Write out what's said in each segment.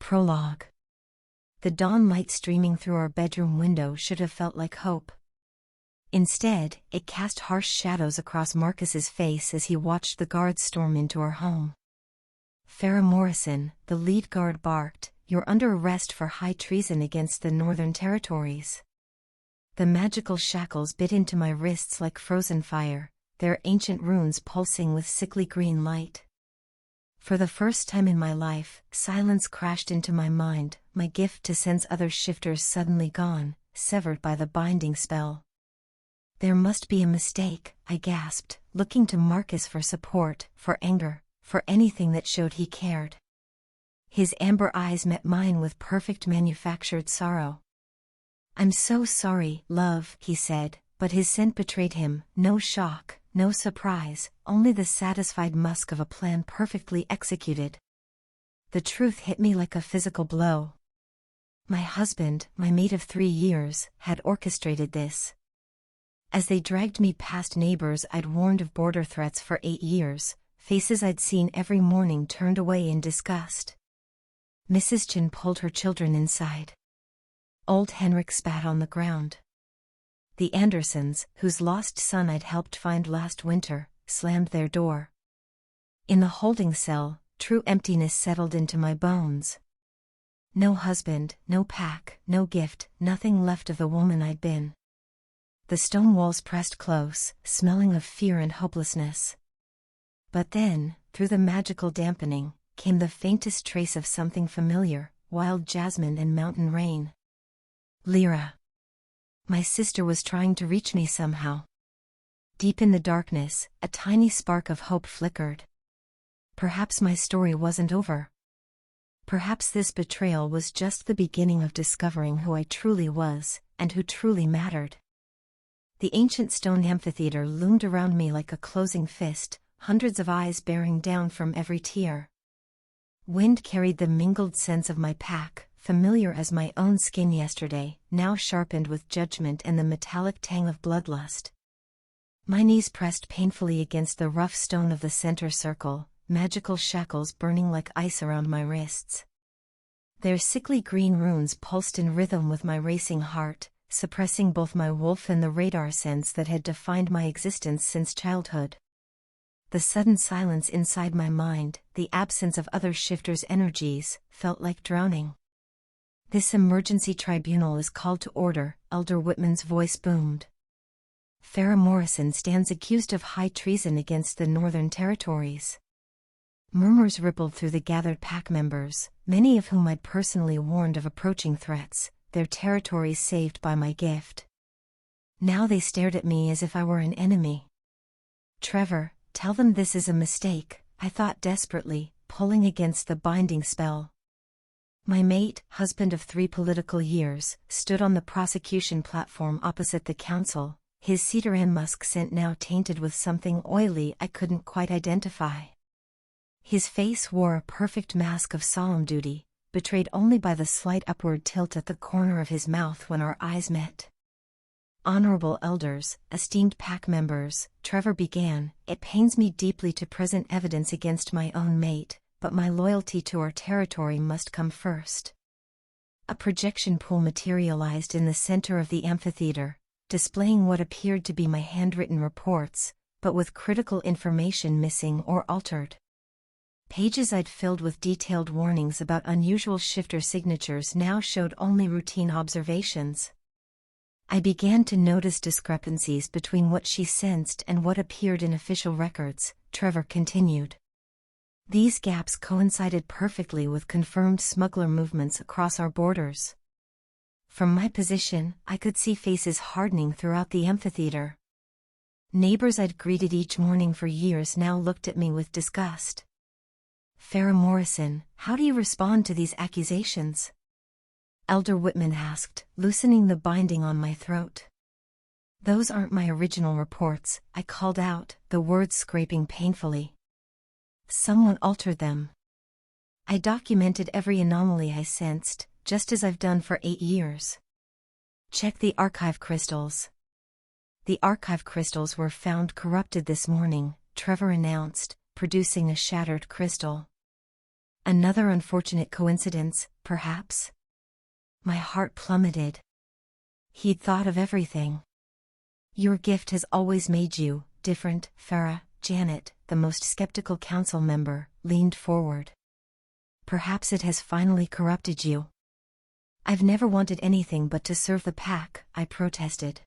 Prologue. The dawn light streaming through our bedroom window should have felt like hope. Instead, it cast harsh shadows across Marcus's face as he watched the guards storm into our home. Farrah Morrison, the lead guard, barked, "You're under arrest for high treason against the Northern Territories." The magical shackles bit into my wrists like frozen fire, their ancient runes pulsing with sickly green light. For the first time in my life, silence crashed into my mind, my gift to sense other shifters suddenly gone, severed by the binding spell. "There must be a mistake," I gasped, looking to Marcus for support, for anger, for anything that showed he cared. His amber eyes met mine with perfect manufactured sorrow. "I'm so sorry, love," he said, but his scent betrayed him, no shock, no surprise, only the satisfied musk of a plan perfectly executed. The truth hit me like a physical blow. My husband, my mate of 3 years, had orchestrated this. As they dragged me past neighbors I'd warned of border threats for 8 years, faces I'd seen every morning turned away in disgust. Mrs. Chin pulled her children inside. Old Henrik spat on the ground. The Andersons, whose lost son I'd helped find last winter, slammed their door. In the holding cell, true emptiness settled into my bones. No husband, no pack, no gift, nothing left of the woman I'd been. The stone walls pressed close, smelling of fear and hopelessness. But then, through the magical dampening, came the faintest trace of something familiar, wild jasmine and mountain rain. Lyra. My sister was trying to reach me somehow. Deep in the darkness, a tiny spark of hope flickered. Perhaps my story wasn't over. Perhaps this betrayal was just the beginning of discovering who I truly was, and who truly mattered. The ancient stone amphitheater loomed around me like a closing fist, hundreds of eyes bearing down from every tier. Wind carried the mingled scents of my pack, familiar as my own skin yesterday, now sharpened with judgment and the metallic tang of bloodlust. My knees pressed painfully against the rough stone of the center circle, magical shackles burning like ice around my wrists. Their sickly green runes pulsed in rhythm with my racing heart, suppressing both my wolf and the radar sense that had defined my existence since childhood. The sudden silence inside my mind, the absence of other shifters' energies, felt like drowning. "This emergency tribunal is called to order," Elder Whitman's voice boomed. "Farrah Morrison stands accused of high treason against the Northern Territories." Murmurs rippled through the gathered pack members, many of whom I'd personally warned of approaching threats, their territories saved by my gift. Now they stared at me as if I were an enemy. "Trevor, tell them this is a mistake," I thought desperately, pulling against the binding spell. My mate, husband of 3 political years, stood on the prosecution platform opposite the council, his cedar and musk scent now tainted with something oily I couldn't quite identify. His face wore a perfect mask of solemn duty, betrayed only by the slight upward tilt at the corner of his mouth when our eyes met. "Honorable elders, esteemed pack members," Trevor began, "it pains me deeply to present evidence against my own mate, but my loyalty to our territory must come first." A projection pool materialized in the center of the amphitheater, displaying what appeared to be my handwritten reports, but with critical information missing or altered. Pages I'd filled with detailed warnings about unusual shifter signatures now showed only routine observations. I began to notice discrepancies between what she sensed and what appeared in official records, Trevor continued. These gaps coincided perfectly with confirmed smuggler movements across our borders. From my position, I could see faces hardening throughout the amphitheater. Neighbors I'd greeted each morning for years now looked at me with disgust. "Farrah Morrison, how do you respond to these accusations?" Elder Whitman asked, loosening the binding on my throat. "Those aren't my original reports," I called out, the words scraping painfully. "Someone altered them. I documented every anomaly I sensed, just as I've done for 8 years. Check the archive crystals." "The archive crystals were found corrupted this morning," Trevor announced, producing a shattered crystal. Another unfortunate coincidence, perhaps? My heart plummeted. He'd thought of everything. Your gift has always made you different, Farah. Janet, the most skeptical council member, leaned forward. Perhaps it has finally corrupted you. I've never wanted anything but to serve the pack, I protested.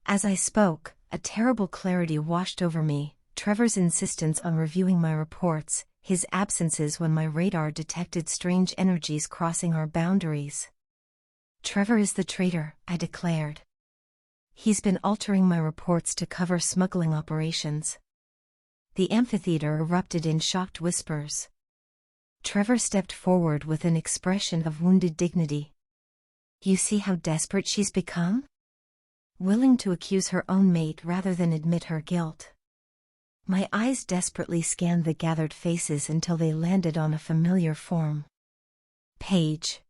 As I spoke, a terrible clarity washed over me. Trevor's insistence on reviewing my reports, his absences when my radar detected strange energies crossing our boundaries. Trevor is the traitor, I declared. He's been altering my reports to cover smuggling operations. The amphitheater erupted in shocked whispers. Trevor stepped forward with an expression of wounded dignity. You see how desperate she's become? Willing to accuse her own mate rather than admit her guilt. My eyes desperately scanned the gathered faces until they landed on a familiar form. Paige.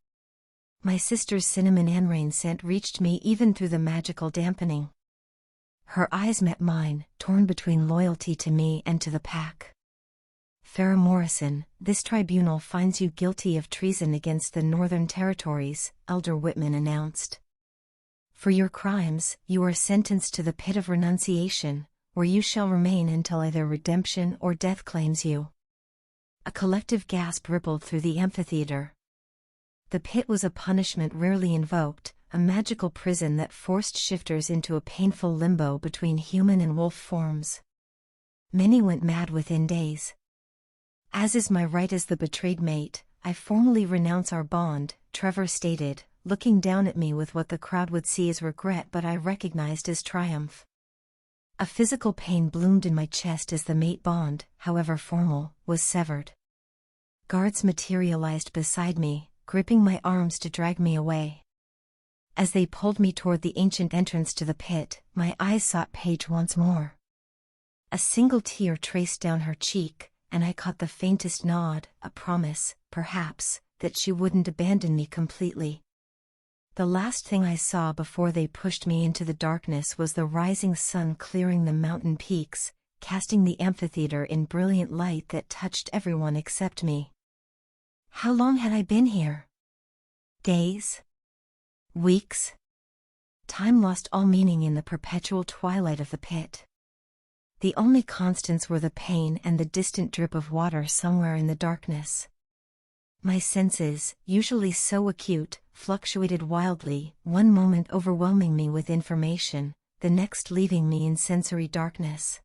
My sister's cinnamon and rain scent reached me even through the magical dampening. Her eyes met mine, torn between loyalty to me and to the pack. Farah Morrison, this tribunal finds you guilty of treason against the Northern Territories, Elder Whitman announced. For your crimes, you are sentenced to the Pit of Renunciation, where you shall remain until either redemption or death claims you. A collective gasp rippled through the amphitheater. The pit was a punishment rarely invoked, a magical prison that forced shifters into a painful limbo between human and wolf forms. Many went mad within days. As is my right as the betrayed mate, I formally renounce our bond, Trevor stated, looking down at me with what the crowd would see as regret but I recognized as triumph. A physical pain bloomed in my chest as the mate bond, however formal, was severed. Guards materialized beside me, gripping my arms to drag me away. As they pulled me toward the ancient entrance to the pit, my eyes sought Paige once more. A single tear traced down her cheek, and I caught the faintest nod, a promise, perhaps, that she wouldn't abandon me completely. The last thing I saw before they pushed me into the darkness was the rising sun clearing the mountain peaks, casting the amphitheater in brilliant light that touched everyone except me. How long had I been here? Days? Weeks? Time lost all meaning in the perpetual twilight of the pit. The only constants were the pain and the distant drip of water somewhere in the darkness. My senses, usually so acute, fluctuated wildly, one moment overwhelming me with information, the next leaving me in sensory darkness.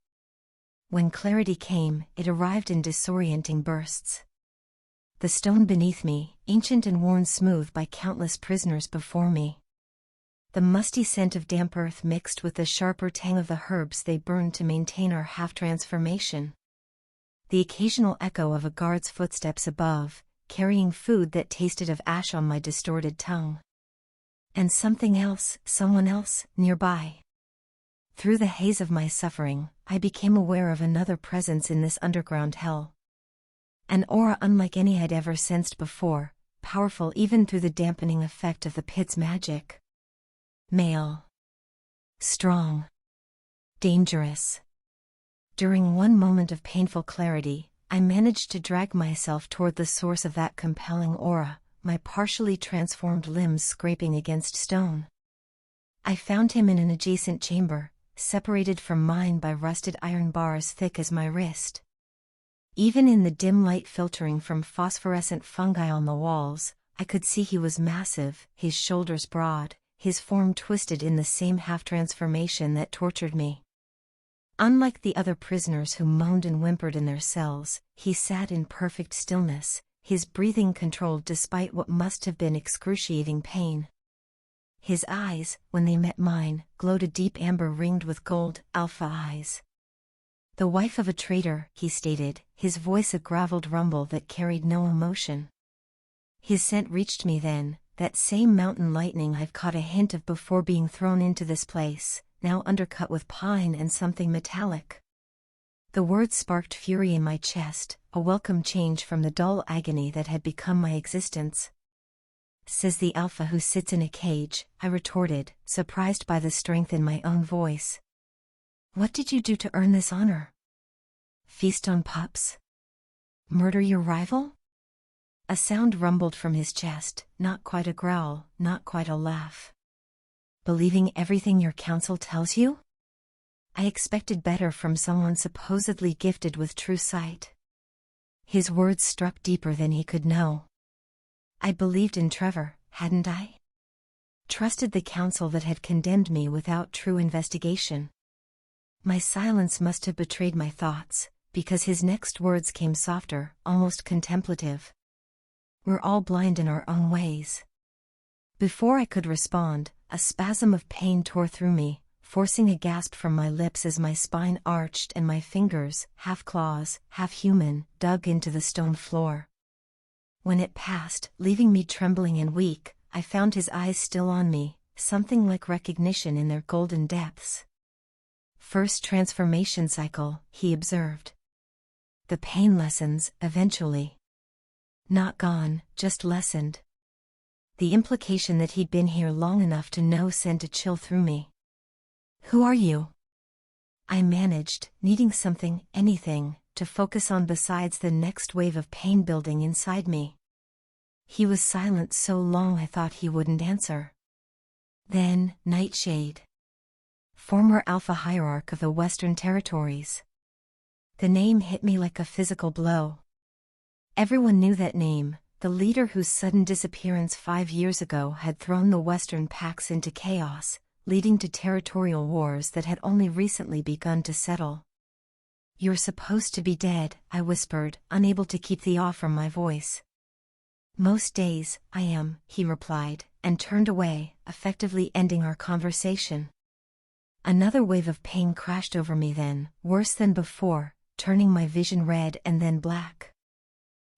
When clarity came, it arrived in disorienting bursts. The stone beneath me, ancient and worn smooth by countless prisoners before me. The musty scent of damp earth mixed with the sharper tang of the herbs they burned to maintain our half-transformation. The occasional echo of a guard's footsteps above, carrying food that tasted of ash on my distorted tongue. And something else, someone else, nearby. Through the haze of my suffering, I became aware of another presence in this underground hell. An aura unlike any I'd ever sensed before, powerful even through the dampening effect of the pit's magic. Male. Strong. Dangerous. During one moment of painful clarity, I managed to drag myself toward the source of that compelling aura, my partially transformed limbs scraping against stone. I found him in an adjacent chamber, separated from mine by rusted iron bars thick as my wrist. Even in the dim light filtering from phosphorescent fungi on the walls, I could see he was massive, his shoulders broad, his form twisted in the same half-transformation that tortured me. Unlike the other prisoners who moaned and whimpered in their cells, he sat in perfect stillness, his breathing controlled despite what must have been excruciating pain. His eyes, when they met mine, glowed a deep amber ringed with gold, alpha eyes. The wife of a traitor, he stated, his voice a graveled rumble that carried no emotion. His scent reached me then, that same mountain lightning I've caught a hint of before being thrown into this place, now undercut with pine and something metallic. The words sparked fury in my chest, a welcome change from the dull agony that had become my existence. Says the alpha who sits in a cage, I retorted, surprised by the strength in my own voice. What did you do to earn this honor? Feast on pups? Murder your rival? A sound rumbled from his chest, not quite a growl, not quite a laugh. Believing everything your counsel tells you? I expected better from someone supposedly gifted with true sight. His words struck deeper than he could know. I believed in Trevor, hadn't I? Trusted the counsel that had condemned me without true investigation. My silence must have betrayed my thoughts, because his next words came softer, almost contemplative. We're all blind in our own ways. Before I could respond, a spasm of pain tore through me, forcing a gasp from my lips as my spine arched and my fingers, half claws, half human, dug into the stone floor. When it passed, leaving me trembling and weak, I found his eyes still on me, something like recognition in their golden depths. First transformation cycle, he observed. The pain lessens, eventually. Not gone, just lessened. The implication that he'd been here long enough to know sent a chill through me. Who are you? I managed, needing something, anything, to focus on besides the next wave of pain building inside me. He was silent so long I thought he wouldn't answer. Then, Nightshade. Former Alpha Hierarch of the Western Territories. The name hit me like a physical blow. Everyone knew that name, the leader whose sudden disappearance 5 years ago had thrown the Western Pax into chaos, leading to territorial wars that had only recently begun to settle. You're supposed to be dead, I whispered, unable to keep the awe from my voice. Most days, I am, he replied, and turned away, effectively ending our conversation. Another wave of pain crashed over me then, worse than before, turning my vision red and then black.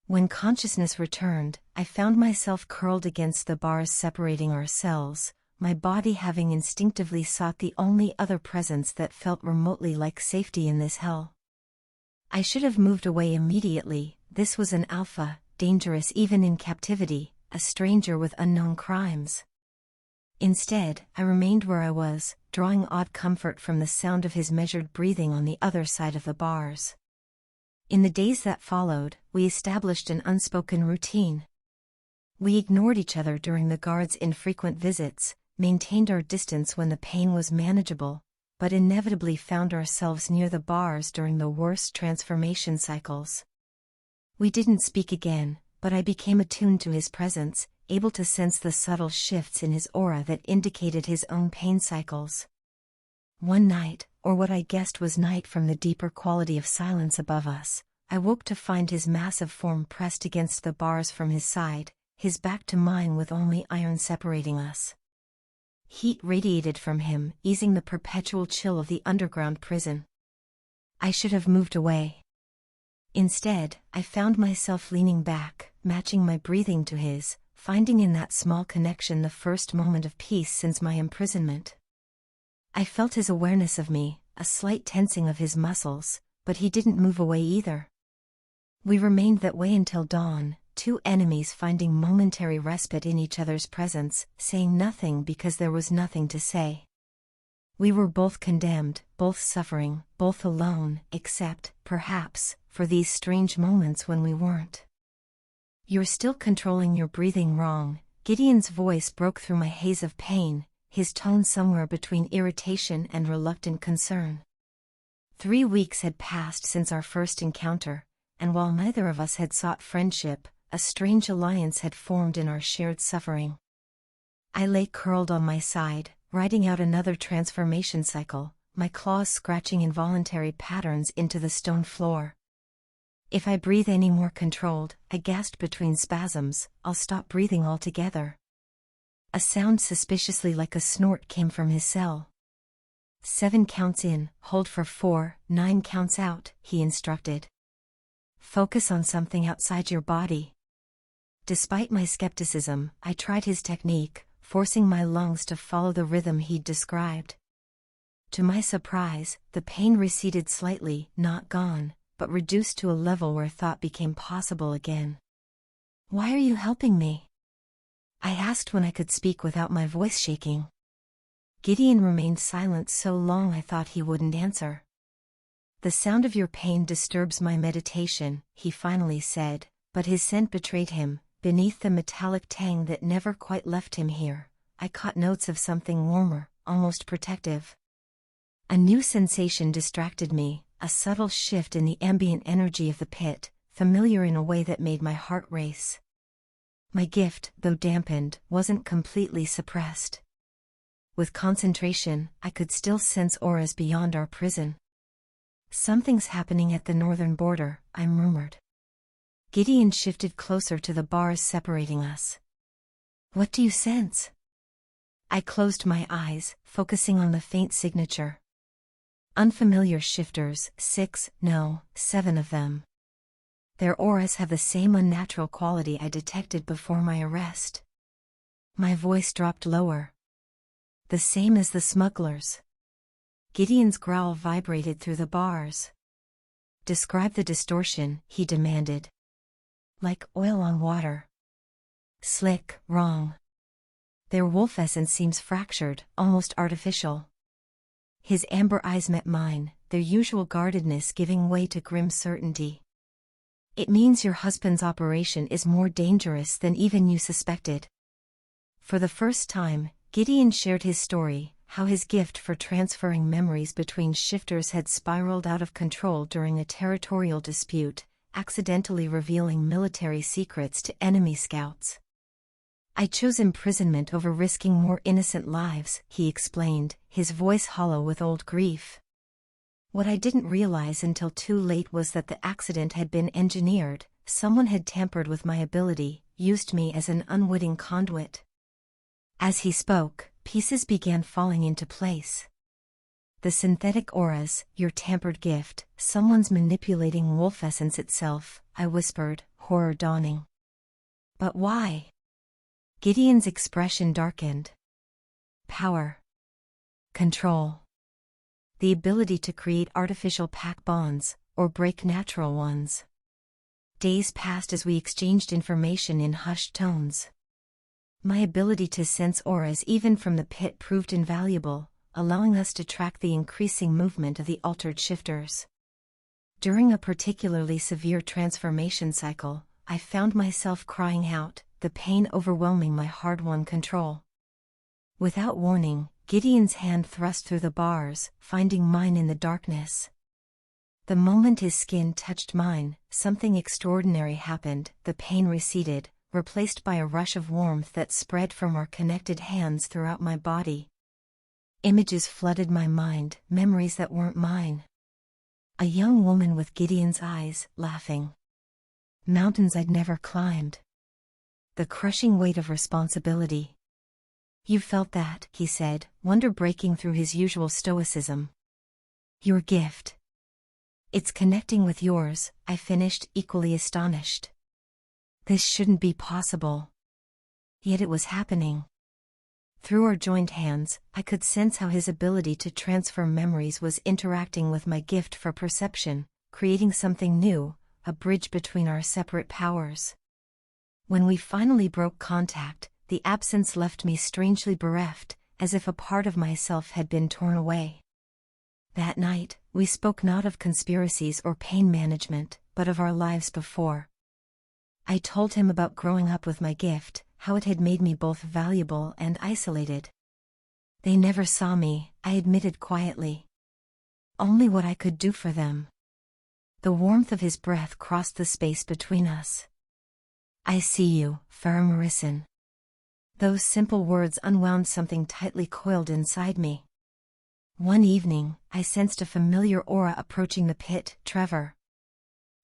When consciousness returned, I found myself curled against the bars separating our cells, my body having instinctively sought the only other presence that felt remotely like safety in this hell. I should have moved away immediately. This was an alpha, dangerous even in captivity, a stranger with unknown crimes. Instead, I remained where I was, drawing odd comfort from the sound of his measured breathing on the other side of the bars. In the days that followed, we established an unspoken routine. We ignored each other during the guards' infrequent visits, maintained our distance when the pain was manageable, but inevitably found ourselves near the bars during the worst transformation cycles. We didn't speak again, but I became attuned to his presence, able to sense the subtle shifts in his aura that indicated his own pain cycles. One night, or what I guessed was night from the deeper quality of silence above us, I woke to find his massive form pressed against the bars from his side, his back to mine with only iron separating us. Heat radiated from him, easing the perpetual chill of the underground prison. I should have moved away. Instead, I found myself leaning back, matching my breathing to his, finding in that small connection the first moment of peace since my imprisonment. I felt his awareness of me, a slight tensing of his muscles, but he didn't move away either. We remained that way until dawn, two enemies finding momentary respite in each other's presence, saying nothing because there was nothing to say. We were both condemned, both suffering, both alone, except, perhaps, for these strange moments when we weren't. You're still controlling your breathing wrong, Gideon's voice broke through my haze of pain, his tone somewhere between irritation and reluctant concern. 3 weeks had passed since our first encounter, and while neither of us had sought friendship, a strange alliance had formed in our shared suffering. I lay curled on my side, riding out another transformation cycle, my claws scratching involuntary patterns into the stone floor. If I breathe any more controlled, I gasped between spasms, I'll stop breathing altogether. A sound suspiciously like a snort came from his cell. 7 counts in, hold for 4, 9 counts out, he instructed. Focus on something outside your body. Despite my skepticism, I tried his technique, forcing my lungs to follow the rhythm he'd described. To my surprise, the pain receded slightly, not gone, but reduced to a level where thought became possible again. Why are you helping me? I asked when I could speak without my voice shaking. Gideon remained silent so long I thought he wouldn't answer. The sound of your pain disturbs my meditation, he finally said, But his scent betrayed him. Beneath the metallic tang that never quite left him here, I caught notes of something warmer, almost protective. A new sensation distracted me, a subtle shift in the ambient energy of the pit, familiar in a way that made my heart race. My gift, though dampened, wasn't completely suppressed. With concentration, I could still sense auras beyond our prison. "Something's happening at the northern border," I murmured. Gideon shifted closer to the bars separating us. "What do you sense?" I closed my eyes, focusing on the faint signature. Unfamiliar shifters, 6, no, 7 of them. Their auras have the same unnatural quality I detected before my arrest. My voice dropped lower. "The same as the smugglers." Gideon's growl vibrated through the bars. "Describe the distortion," he demanded. "Like oil on water." "Slick, wrong. Their wolf essence seems fractured, almost artificial." His amber eyes met mine, their usual guardedness giving way to grim certainty. "It means your husband's operation is more dangerous than even you suspected." For the first time, Gideon shared his story, how his gift for transferring memories between shifters had spiraled out of control during a territorial dispute, accidentally revealing military secrets to enemy scouts. "I chose imprisonment over risking more innocent lives," he explained, his voice hollow with old grief. "What I didn't realize until too late was that the accident had been engineered. Someone had tampered with my ability, used me as an unwitting conduit." As he spoke, pieces began falling into place. "The synthetic auras, your tampered gift, someone's manipulating wolf essence itself," I whispered, horror dawning. "But why?" Gideon's expression darkened. "Power. Control. The ability to create artificial pack bonds, or break natural ones." Days passed as we exchanged information in hushed tones. My ability to sense auras even from the pit proved invaluable, allowing us to track the increasing movement of the altered shifters. During a particularly severe transformation cycle, I found myself crying out, the pain overwhelming my hard-won control. Without warning, Gideon's hand thrust through the bars, finding mine in the darkness. The moment his skin touched mine, something extraordinary happened. The pain receded, replaced by a rush of warmth that spread from our connected hands throughout my body. Images flooded my mind, memories that weren't mine. A young woman with Gideon's eyes, laughing. Mountains I'd never climbed. The crushing weight of responsibility. "You felt that," he said, wonder breaking through his usual stoicism. "Your gift. It's connecting with yours," I finished, equally astonished. This shouldn't be possible. Yet it was happening. Through our joined hands, I could sense how his ability to transfer memories was interacting with my gift for perception, creating something new, a bridge between our separate powers. When we finally broke contact, the absence left me strangely bereft, as if a part of myself had been torn away. That night, we spoke not of conspiracies or pain management, but of our lives before. I told him about growing up with my gift, how it had made me both valuable and isolated. "They never saw me," I admitted quietly. "Only what I could do for them." The warmth of his breath crossed the space between us. "I see you, Farah Marissen." Those simple words unwound something tightly coiled inside me. One evening, I sensed a familiar aura approaching the pit, Trevor.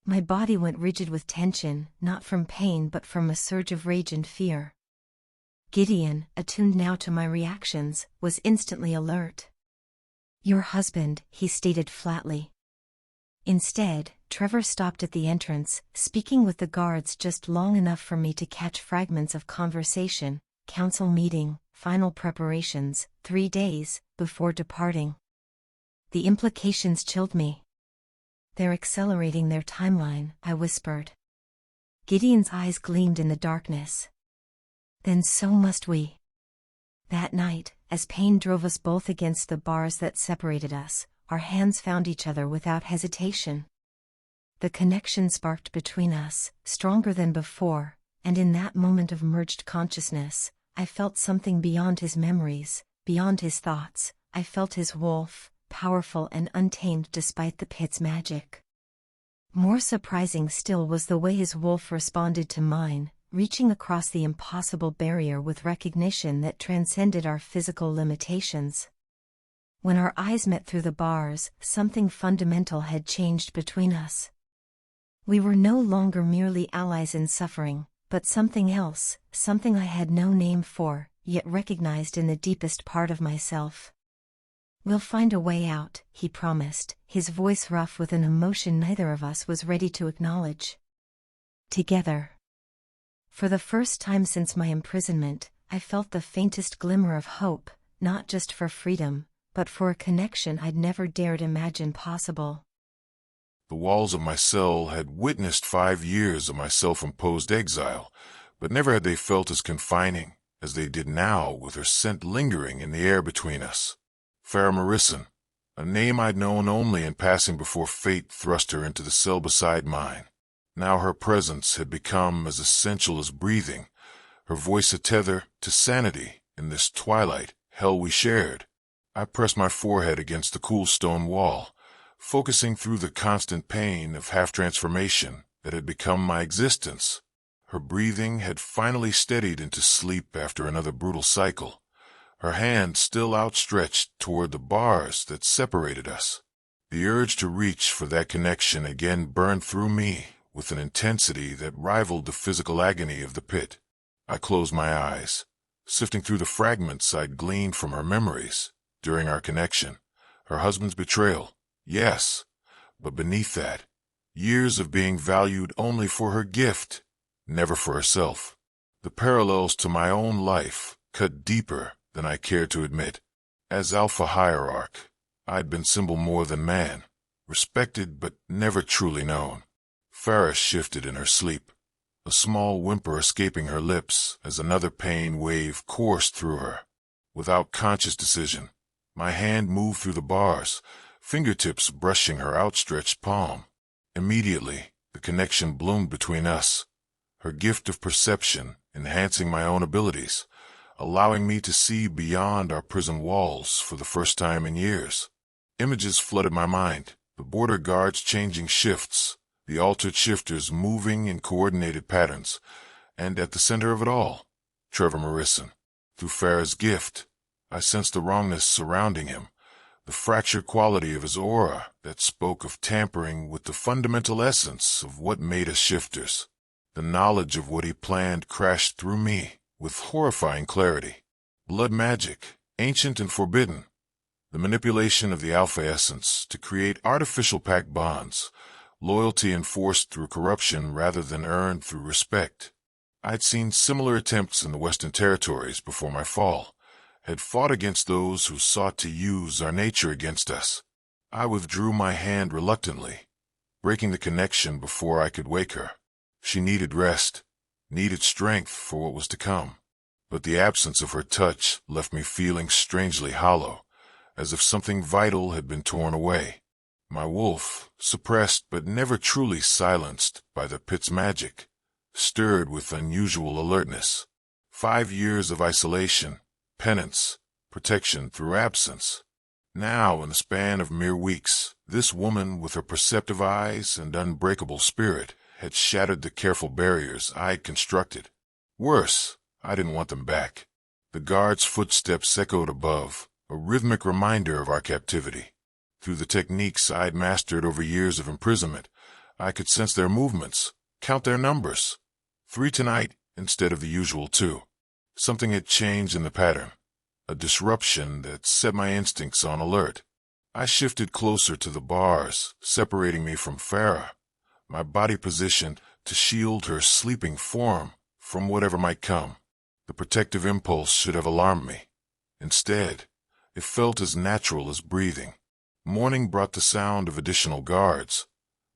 My body went rigid with tension, not from pain but from a surge of rage and fear. Gideon, attuned now to my reactions, was instantly alert. "Your husband," he stated flatly. Instead, Trevor stopped at the entrance, speaking with the guards just long enough for me to catch fragments of conversation, council meeting, final preparations, 3 days, before departing. The implications chilled me. "They're accelerating their timeline," I whispered. Gideon's eyes gleamed in the darkness. "Then so must we." That night, as pain drove us both against the bars that separated us, our hands found each other without hesitation. the connection sparked between us, stronger than before, and in that moment of merged consciousness, I felt something beyond his memories, beyond his thoughts. I felt his wolf, powerful and untamed despite the pit's magic. More surprising still was the way his wolf responded to mine, reaching across the impossible barrier with recognition that transcended our physical limitations. When our eyes met through the bars, something fundamental had changed between us. We were no longer merely allies in suffering, but something else, something I had no name for, yet recognized in the deepest part of myself. "We'll find a way out," he promised, his voice rough with an emotion neither of us was ready to acknowledge. Together. For the first time since my imprisonment, I felt the faintest glimmer of hope, not just for freedom, but for a connection I'd never dared imagine possible. The walls of my cell had witnessed 5 years of my self-imposed exile, but never had they felt as confining as they did now with her scent lingering in the air between us. Farah Morrison, a name I'd known only in passing before fate thrust her into the cell beside mine. Now her presence had become as essential as breathing, her voice a tether to sanity in this twilight hell we shared. I pressed my forehead against the cool stone wall, focusing through the constant pain of half-transformation that had become my existence. Her breathing had finally steadied into sleep after another brutal cycle, her hand still outstretched toward the bars that separated us. The urge to reach for that connection again burned through me with an intensity that rivaled the physical agony of the pit. I closed my eyes, sifting through the fragments I'd gleaned from her memories during our connection. Her husband's betrayal, yes, but beneath that, years of being valued only for her gift, never for herself. The parallels to my own life cut deeper than I cared to admit. As Alpha Hierarch, I'd been symbol more than man, respected but never truly known. Farah shifted in her sleep, a small whimper escaping her lips as another pain wave coursed through her. Without conscious decision, my hand moved through the bars, fingertips brushing her outstretched palm. Immediately, the connection bloomed between us, her gift of perception enhancing my own abilities, allowing me to see beyond our prison walls for the first time in years. Images flooded my mind, the border guards changing shifts, the altered shifters moving in coordinated patterns, and at the center of it all, Trevor Morrison. Through Farah's gift, I sensed the wrongness surrounding him, the fractured quality of his aura that spoke of tampering with the fundamental essence of what made us shifters. The knowledge of what he planned crashed through me with horrifying clarity. Blood magic, ancient and forbidden. The manipulation of the alpha essence to create artificial pact bonds, loyalty enforced through corruption rather than earned through respect. I'd seen similar attempts in the Western Territories before my fall, had fought against those who sought to use our nature against us. I withdrew my hand reluctantly, breaking the connection before I could wake her. She needed rest, needed strength for what was to come, but the absence of her touch left me feeling strangely hollow, as if something vital had been torn away. My wolf, suppressed but never truly silenced by the pit's magic, stirred with unusual alertness. 5 years of isolation, penance, protection through absence. Now, in the span of mere weeks, this woman with her perceptive eyes and unbreakable spirit had shattered the careful barriers I had constructed. Worse, I didn't want them back. The guards' footsteps echoed above, a rhythmic reminder of our captivity. Through the techniques I'd mastered over years of imprisonment, I could sense their movements, count their numbers. 3 tonight instead of the usual 2. Something had changed in the pattern, a disruption that set my instincts on alert. I shifted closer to the bars, separating me from Farah, my body positioned to shield her sleeping form from whatever might come. The protective impulse should have alarmed me. Instead, it felt as natural as breathing. Morning brought the sound of additional guards,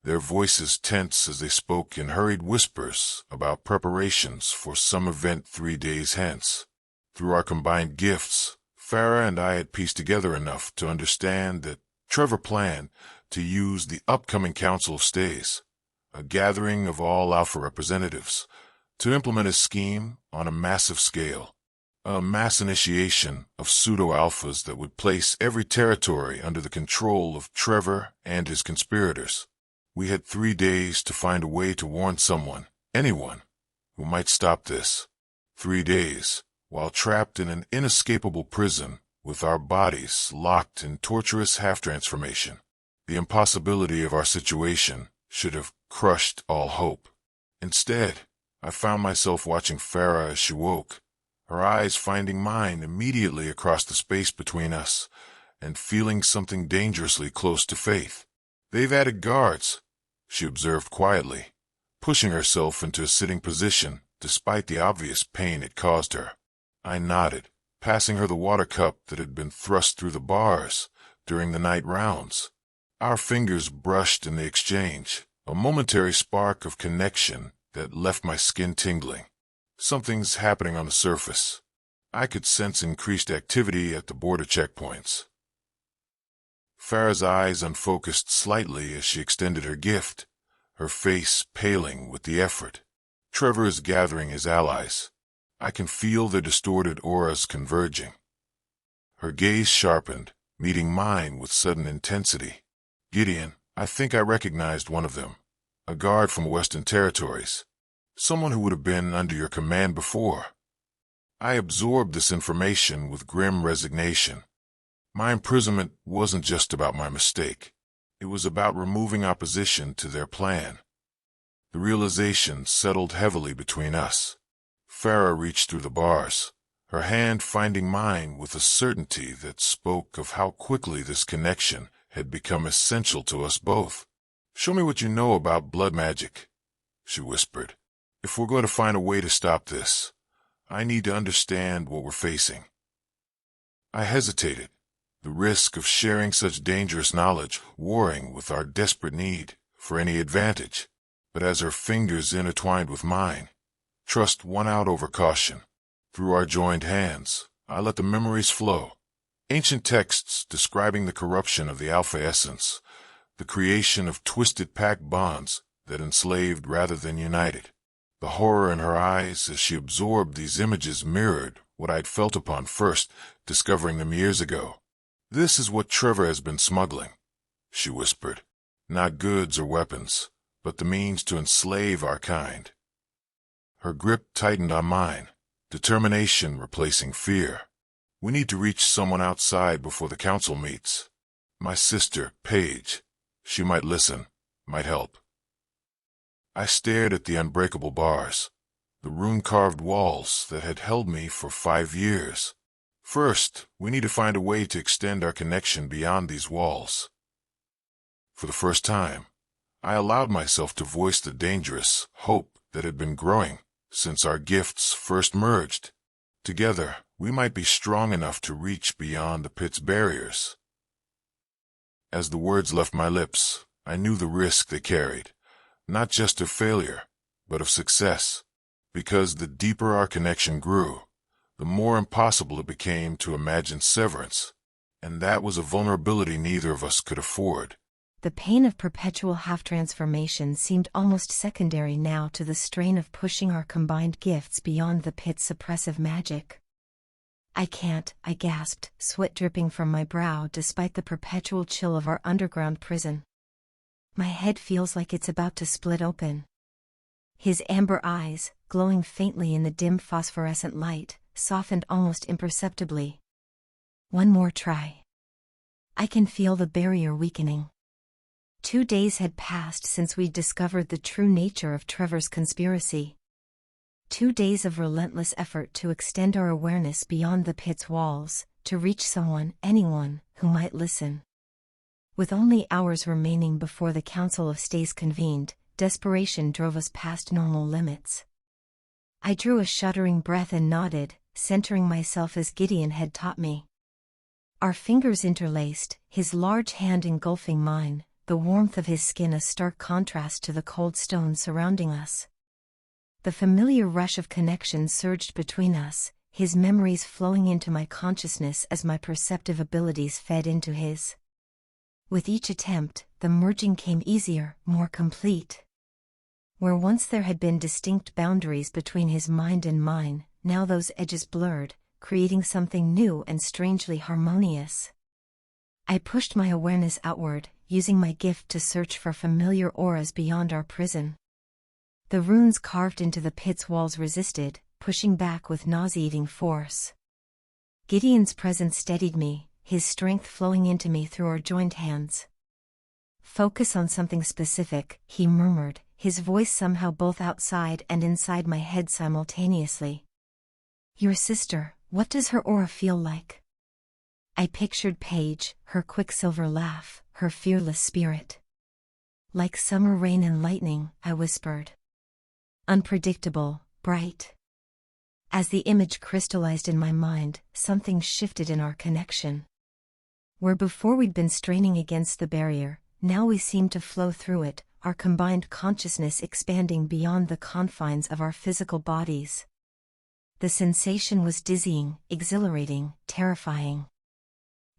their voices tense as they spoke in hurried whispers about preparations for some event 3 days hence. Through our combined gifts, Farah and I had pieced together enough to understand that Trevor planned to use the upcoming Council of Stays a gathering of all Alpha representatives, to implement his scheme on a massive scale, a mass initiation of pseudo-alphas that would place every territory under the control of Trevor and his conspirators. We had 3 days to find a way to warn someone, anyone, who might stop this. 3 days, while trapped in an inescapable prison, with our bodies locked in torturous half-transformation. The impossibility of our situation should have crushed all hope. Instead, I found myself watching Farah as she woke, her eyes finding mine immediately across the space between us, and feeling something dangerously close to faith. "They've added guards," she observed quietly, pushing herself into a sitting position despite the obvious pain it caused her. I nodded, passing her the water cup that had been thrust through the bars during the night rounds. Our fingers brushed in the exchange, a momentary spark of connection that left my skin tingling. Something's happening on the surface. I could sense increased activity at the border checkpoints. Farah's eyes unfocused slightly as she extended her gift, her face paling with the effort. Trevor is gathering his allies. I can feel their distorted auras converging. Her gaze sharpened, meeting mine with sudden intensity. "Gideon, I think I recognized one of them. A guard from Western Territories. Someone who would have been under your command before." I absorbed this information with grim resignation. My imprisonment wasn't just about my mistake. It was about removing opposition to their plan. The realization settled heavily between us. Farah reached through the bars, her hand finding mine with a certainty that spoke of how quickly this connection had become essential to us both. "Show me what you know about blood magic," she whispered. "If we're going to find a way to stop this, I need to understand what we're facing." I hesitated, the risk of sharing such dangerous knowledge warring with our desperate need for any advantage. But as her fingers intertwined with mine, trust won out over caution. Through our joined hands, I let the memories flow. Ancient texts describing the corruption of the Alpha essence, the creation of twisted pack bonds that enslaved rather than united. The horror in her eyes as she absorbed these images mirrored what I'd felt upon first discovering them years ago. "This is what Trevor has been smuggling," she whispered. "Not goods or weapons, but the means to enslave our kind." Her grip tightened on mine, determination replacing fear. "We need to reach someone outside before the council meets. My sister, Paige. She might listen, might help." I stared at the unbreakable bars, the rune-carved walls that had held me for 5 years. "First, we need to find a way to extend our connection beyond these walls." For the first time, I allowed myself to voice the dangerous hope that had been growing since our gifts first merged. Together, we might be strong enough to reach beyond the pit's barriers. As the words left my lips, I knew the risk they carried, not just of failure, but of success, because the deeper our connection grew, the more impossible it became to imagine severance, and that was a vulnerability neither of us could afford. The pain of perpetual half-transformation seemed almost secondary now to the strain of pushing our combined gifts beyond the pit's suppressive magic. "I can't," I gasped, sweat dripping from my brow despite the perpetual chill of our underground prison. "My head feels like it's about to split open." His amber eyes, glowing faintly in the dim phosphorescent light, softened almost imperceptibly. "One more try." I can feel the barrier weakening. 2 days had passed since we discovered the true nature of Trevor's conspiracy. 2 days of relentless effort to extend our awareness beyond the pit's walls, to reach someone, anyone, who might listen. With only hours remaining before the Council of Stays convened, desperation drove us past normal limits. I drew a shuddering breath and nodded, centering myself as Gideon had taught me. Our fingers interlaced, his large hand engulfing mine, the warmth of his skin a stark contrast to the cold stone surrounding us. The familiar rush of connection surged between us, his memories flowing into my consciousness as my perceptive abilities fed into his. With each attempt, the merging came easier, more complete. Where once there had been distinct boundaries between his mind and mine, now those edges blurred, creating something new and strangely harmonious. I pushed my awareness outward, using my gift to search for familiar auras beyond our prison. The runes carved into the pit's walls resisted, pushing back with nauseating force. Gideon's presence steadied me, his strength flowing into me through our joined hands. "Focus on something specific," he murmured, his voice somehow both outside and inside my head simultaneously. "Your sister, what does her aura feel like?" I pictured Paige, her quicksilver laugh, her fearless spirit. "Like summer rain and lightning," I whispered. "Unpredictable, bright." As the image crystallized in my mind, something shifted in our connection. Where before we'd been straining against the barrier, now we seemed to flow through it, our combined consciousness expanding beyond the confines of our physical bodies. The sensation was dizzying, exhilarating, terrifying.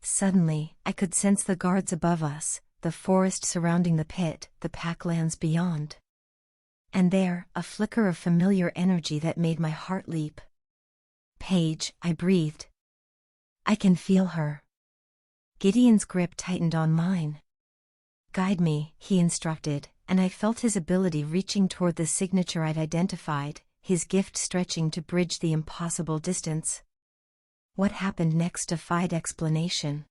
Suddenly, I could sense the guards above us, the forest surrounding the pit, the packlands beyond. And there, a flicker of familiar energy that made my heart leap. "Paige," I breathed. "I can feel her." Gideon's grip tightened on mine. "Guide me," he instructed, and I felt his ability reaching toward the signature I'd identified, his gift stretching to bridge the impossible distance. What happened next defied explanation.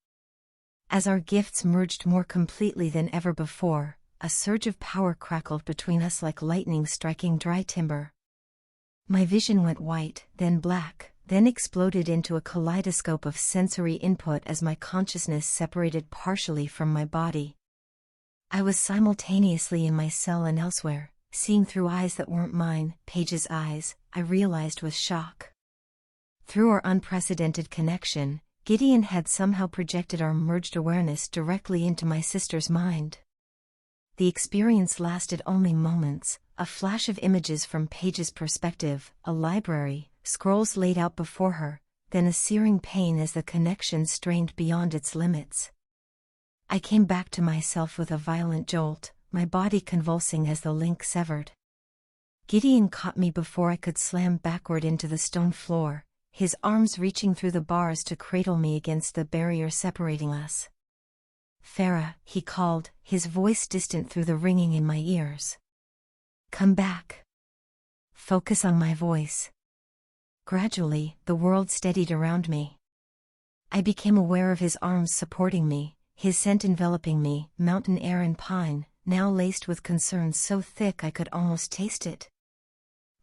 As our gifts merged more completely than ever before, a surge of power crackled between us like lightning striking dry timber. My vision went white, then black, then exploded into a kaleidoscope of sensory input as my consciousness separated partially from my body. I was simultaneously in my cell and elsewhere, seeing through eyes that weren't mine, Paige's eyes, I realized with shock. Through our unprecedented connection, Gideon had somehow projected our merged awareness directly into my sister's mind. The experience lasted only moments, a flash of images from Paige's perspective, a library, scrolls laid out before her, then a searing pain as the connection strained beyond its limits. I came back to myself with a violent jolt, my body convulsing as the link severed. Gideon caught me before I could slam backward into the stone floor, his arms reaching through the bars to cradle me against the barrier separating us. "Farah," he called, his voice distant through the ringing in my ears. "Come back. Focus on my voice." Gradually, the world steadied around me. I became aware of his arms supporting me, his scent enveloping me, mountain air and pine, now laced with concern so thick I could almost taste it.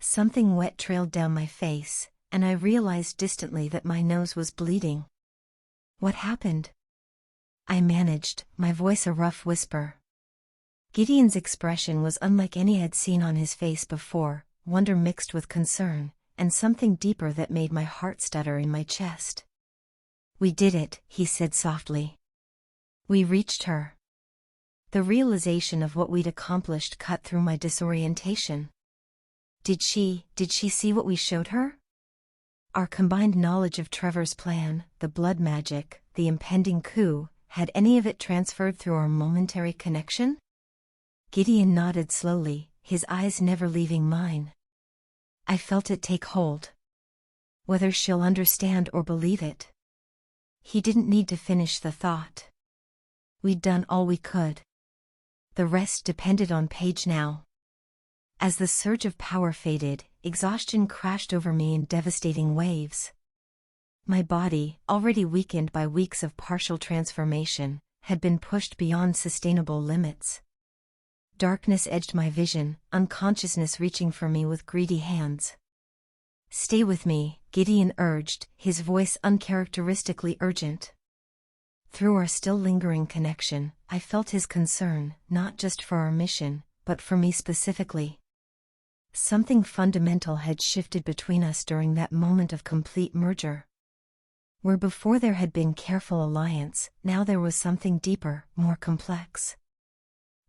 Something wet trailed down my face, and I realized distantly that my nose was bleeding. "What happened?" I managed, my voice a rough whisper. Gideon's expression was unlike any I'd seen on his face before, wonder mixed with concern, and something deeper that made my heart stutter in my chest. "We did it," he said softly. "We reached her." The realization of what we'd accomplished cut through my disorientation. Did she see what we showed her? Our combined knowledge of Trevor's plan, the blood magic, the impending coup, had any of it transferred through our momentary connection? Gideon nodded slowly, his eyes never leaving mine. I felt it take hold. Whether she'll understand or believe it. He didn't need to finish the thought. We'd done all we could. The rest depended on Paige now. As the surge of power faded, exhaustion crashed over me in devastating waves. My body, already weakened by weeks of partial transformation, had been pushed beyond sustainable limits. Darkness edged my vision, unconsciousness reaching for me with greedy hands. "Stay with me," Gideon urged, his voice uncharacteristically urgent. Through our still lingering connection, I felt his concern, not just for our mission, but for me specifically. Something fundamental had shifted between us during that moment of complete merger. Where before there had been careful alliance, now there was something deeper, more complex.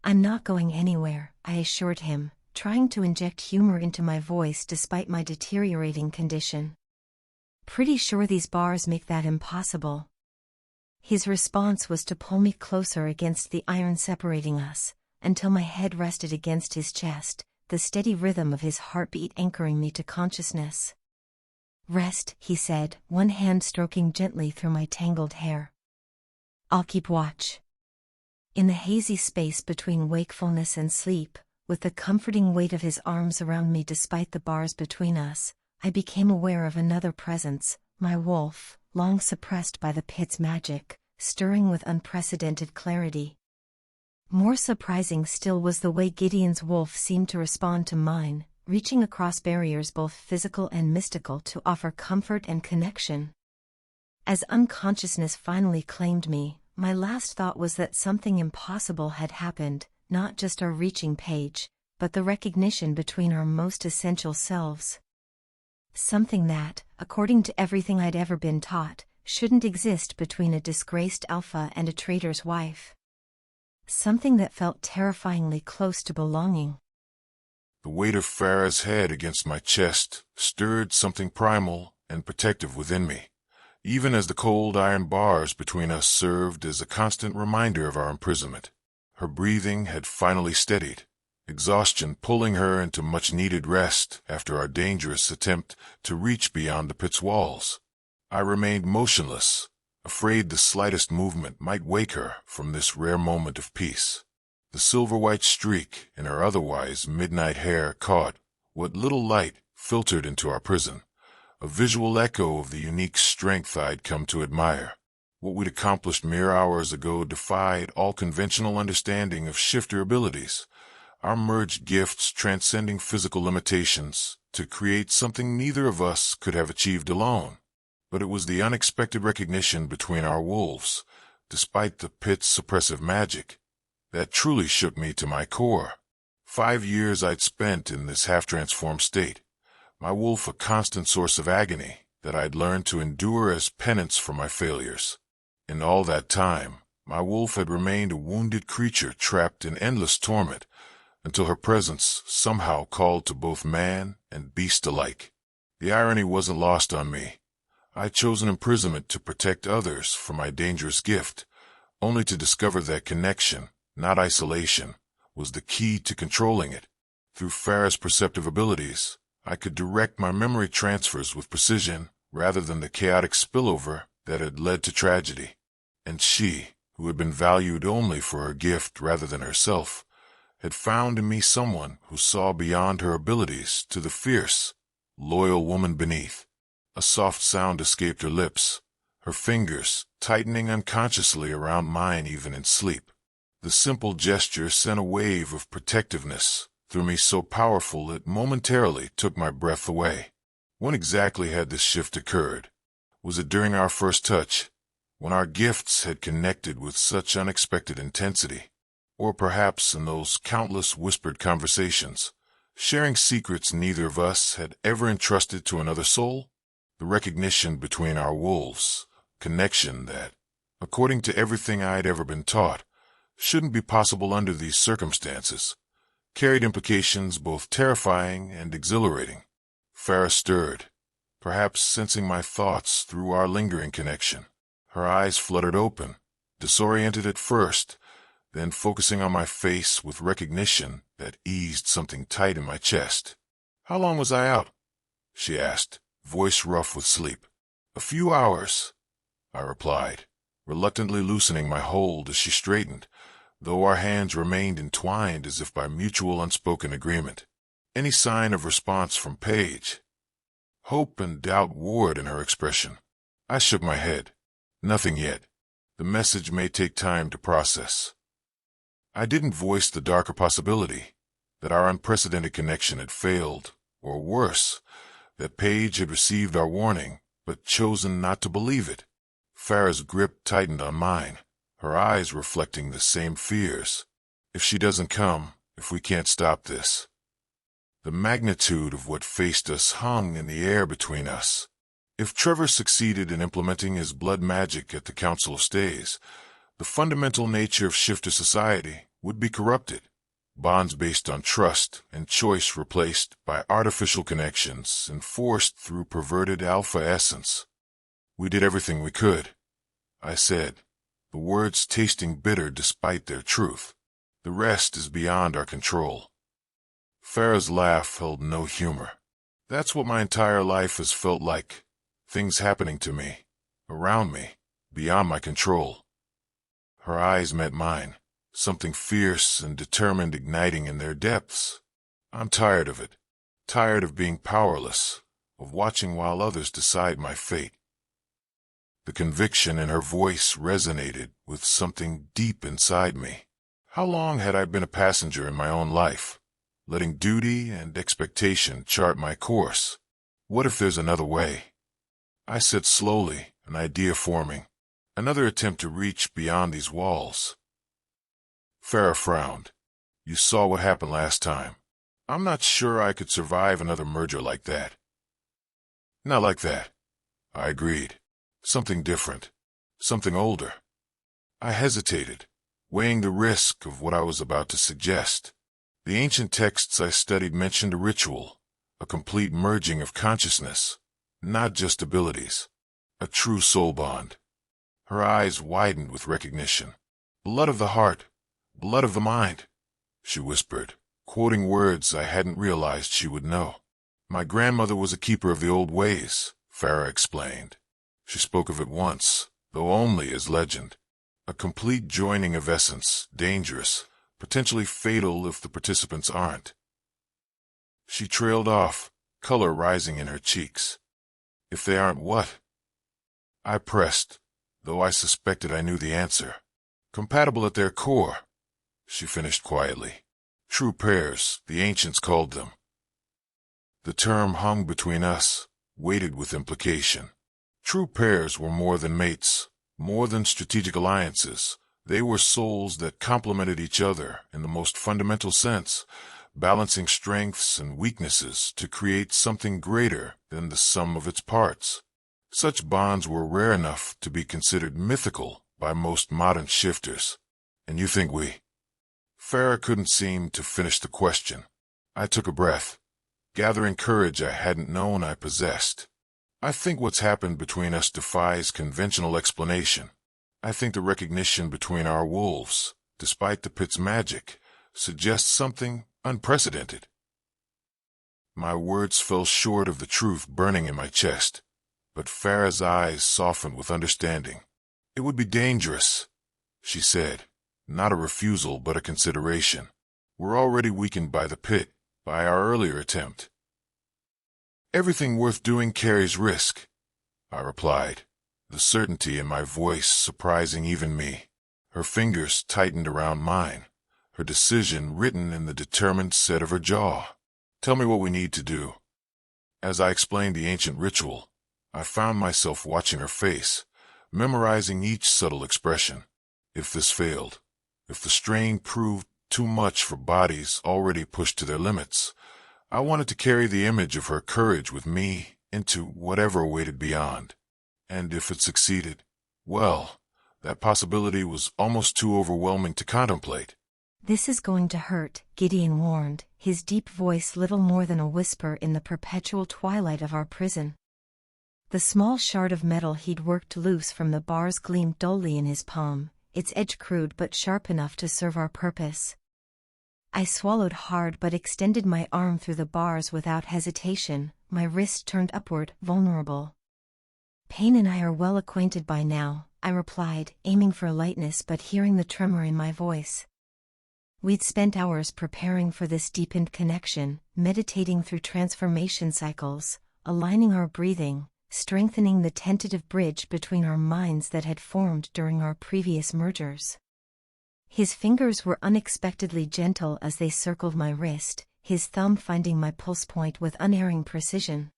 "I'm not going anywhere," I assured him, trying to inject humor into my voice despite my deteriorating condition. "Pretty sure these bars make that impossible." His response was to pull me closer against the iron separating us, until my head rested against his chest, the steady rhythm of his heartbeat anchoring me to consciousness. "Rest," he said, one hand stroking gently through my tangled hair. "I'll keep watch." In the hazy space between wakefulness and sleep, with the comforting weight of his arms around me despite the bars between us, I became aware of another presence, my wolf, long suppressed by the pit's magic, stirring with unprecedented clarity. More surprising still was the way Gideon's wolf seemed to respond to mine, reaching across barriers both physical and mystical to offer comfort and connection. As unconsciousness finally claimed me, my last thought was that something impossible had happened, not just our reaching page, but the recognition between our most essential selves. Something that, according to everything I'd ever been taught, shouldn't exist between a disgraced alpha and a traitor's wife. Something that felt terrifyingly close to belonging. The weight of Farah's head against my chest stirred something primal and protective within me, even as the cold iron bars between us served as a constant reminder of our imprisonment. Her breathing had finally steadied, exhaustion pulling her into much-needed rest after our dangerous attempt to reach beyond the pit's walls. I remained motionless, afraid the slightest movement might wake her from this rare moment of peace. The silver-white streak in her otherwise midnight hair caught what little light filtered into our prison, a visual echo of the unique strength I'd come to admire. What we'd accomplished mere hours ago defied all conventional understanding of shifter abilities, our merged gifts transcending physical limitations to create something neither of us could have achieved alone. But it was the unexpected recognition between our wolves, despite the pit's suppressive magic, that truly shook me to my core. 5 years I'd spent in this half-transformed state, my wolf a constant source of agony that I'd learned to endure as penance for my failures. In all that time, my wolf had remained a wounded creature trapped in endless torment, until her presence somehow called to both man and beast alike. The irony wasn't lost on me. I'd chosen imprisonment to protect others from my dangerous gift, only to discover that connection, not isolation, was the key to controlling it. Through Farah's perceptive abilities, I could direct my memory transfers with precision rather than the chaotic spillover that had led to tragedy. And she, who had been valued only for her gift rather than herself, had found in me someone who saw beyond her abilities to the fierce, loyal woman beneath. A soft sound escaped her lips, her fingers tightening unconsciously around mine even in sleep. The simple gesture sent a wave of protectiveness through me so powerful it momentarily took my breath away. When exactly had this shift occurred? Was it during our first touch, when our gifts had connected with such unexpected intensity? Or perhaps in those countless whispered conversations, sharing secrets neither of us had ever entrusted to another soul? The recognition between our wolves, connection that, according to everything I'd ever been taught, shouldn't be possible under these circumstances, carried implications both terrifying and exhilarating. Farah stirred, perhaps sensing my thoughts through our lingering connection. Her eyes fluttered open, disoriented at first, then focusing on my face with recognition that eased something tight in my chest. "How long was I out?" she asked, voice rough with sleep. "A few hours," I replied, reluctantly loosening my hold as she straightened, though our hands remained entwined as if by mutual unspoken agreement. Any sign of response from Paige? Hope and doubt warred in her expression. I shook my head. Nothing yet. The message may take time to process. I didn't voice the darker possibility that our unprecedented connection had failed, or worse, that Paige had received our warning but chosen not to believe it. Farah's grip tightened on mine, her eyes reflecting the same fears. If she doesn't come, if we can't stop this. The magnitude of what faced us hung in the air between us. If Trevor succeeded in implementing his blood magic at the Council of Stays, the fundamental nature of shifter society would be corrupted, bonds based on trust and choice replaced by artificial connections enforced through perverted alpha essence. We did everything we could, I said, the words tasting bitter despite their truth. The rest is beyond our control. Farah's laugh held no humor. That's what my entire life has felt like. Things happening to me, around me, beyond my control. Her eyes met mine, something fierce and determined igniting in their depths. I'm tired of it. Tired of being powerless, of watching while others decide my fate. The conviction in her voice resonated with something deep inside me. How long had I been a passenger in my own life, letting duty and expectation chart my course? What if there's another way? I said slowly, an idea forming, another attempt to reach beyond these walls. Farah frowned. You saw what happened last time. I'm not sure I could survive another merger like that. Not like that, I agreed. Something different, something older. I hesitated, weighing the risk of what I was about to suggest. The ancient texts I studied mentioned a ritual, a complete merging of consciousness, not just abilities, a true soul bond. Her eyes widened with recognition. Blood of the heart, blood of the mind, she whispered, quoting words I hadn't realized she would know. My grandmother was a keeper of the old ways, Farah explained. She spoke of it once, though only as legend. A complete joining of essence, dangerous, potentially fatal if the participants aren't. She trailed off, color rising in her cheeks. If they aren't what? I pressed, though I suspected I knew the answer. Compatible at their core, she finished quietly. True pairs, the ancients called them. The term hung between us, weighted with implication. True pairs were more than mates, more than strategic alliances. They were souls that complemented each other in the most fundamental sense, balancing strengths and weaknesses to create something greater than the sum of its parts. Such bonds were rare enough to be considered mythical by most modern shifters. And you think we... Farah couldn't seem to finish the question. I took a breath, gathering courage I hadn't known I possessed. I think what's happened between us defies conventional explanation. I think the recognition between our wolves, despite the pit's magic, suggests something unprecedented. My words fell short of the truth burning in my chest, but Farah's eyes softened with understanding. It would be dangerous, she said, not a refusal but a consideration. We're already weakened by the pit, by our earlier attempt. Everything worth doing carries risk, I replied, the certainty in my voice surprising even me. Her fingers tightened around mine, her decision written in the determined set of her jaw. Tell me what we need to do. As I explained the ancient ritual, I found myself watching her face, memorizing each subtle expression. If this failed, if the strain proved too much for bodies already pushed to their limits, I wanted to carry the image of her courage with me into whatever awaited beyond. And if it succeeded, well, that possibility was almost too overwhelming to contemplate. This is going to hurt, Gideon warned, his deep voice little more than a whisper in the perpetual twilight of our prison. The small shard of metal he'd worked loose from the bars gleamed dully in his palm, its edge crude but sharp enough to serve our purpose. I swallowed hard but extended my arm through the bars without hesitation, my wrist turned upward, vulnerable. Pain and I are well acquainted by now, I replied, aiming for lightness but hearing the tremor in my voice. We'd spent hours preparing for this deepened connection, meditating through transformation cycles, aligning our breathing, strengthening the tentative bridge between our minds that had formed during our previous mergers. His fingers were unexpectedly gentle as they circled my wrist, his thumb finding my pulse point with unerring precision.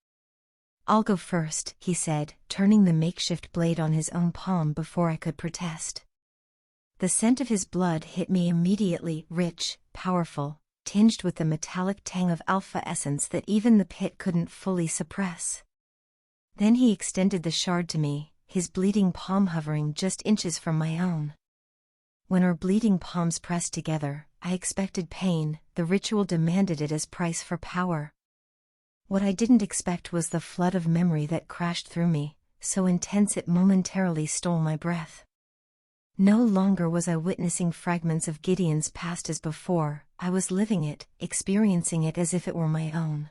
I'll go first, he said, turning the makeshift blade on his own palm before I could protest. The scent of his blood hit me immediately, rich, powerful, tinged with the metallic tang of alpha essence that even the pit couldn't fully suppress. Then he extended the shard to me, his bleeding palm hovering just inches from my own. When our bleeding palms pressed together, I expected pain, the ritual demanded it as price for power. What I didn't expect was the flood of memory that crashed through me, so intense it momentarily stole my breath. No longer was I witnessing fragments of Gideon's past as before, I was living it, experiencing it as if it were my own.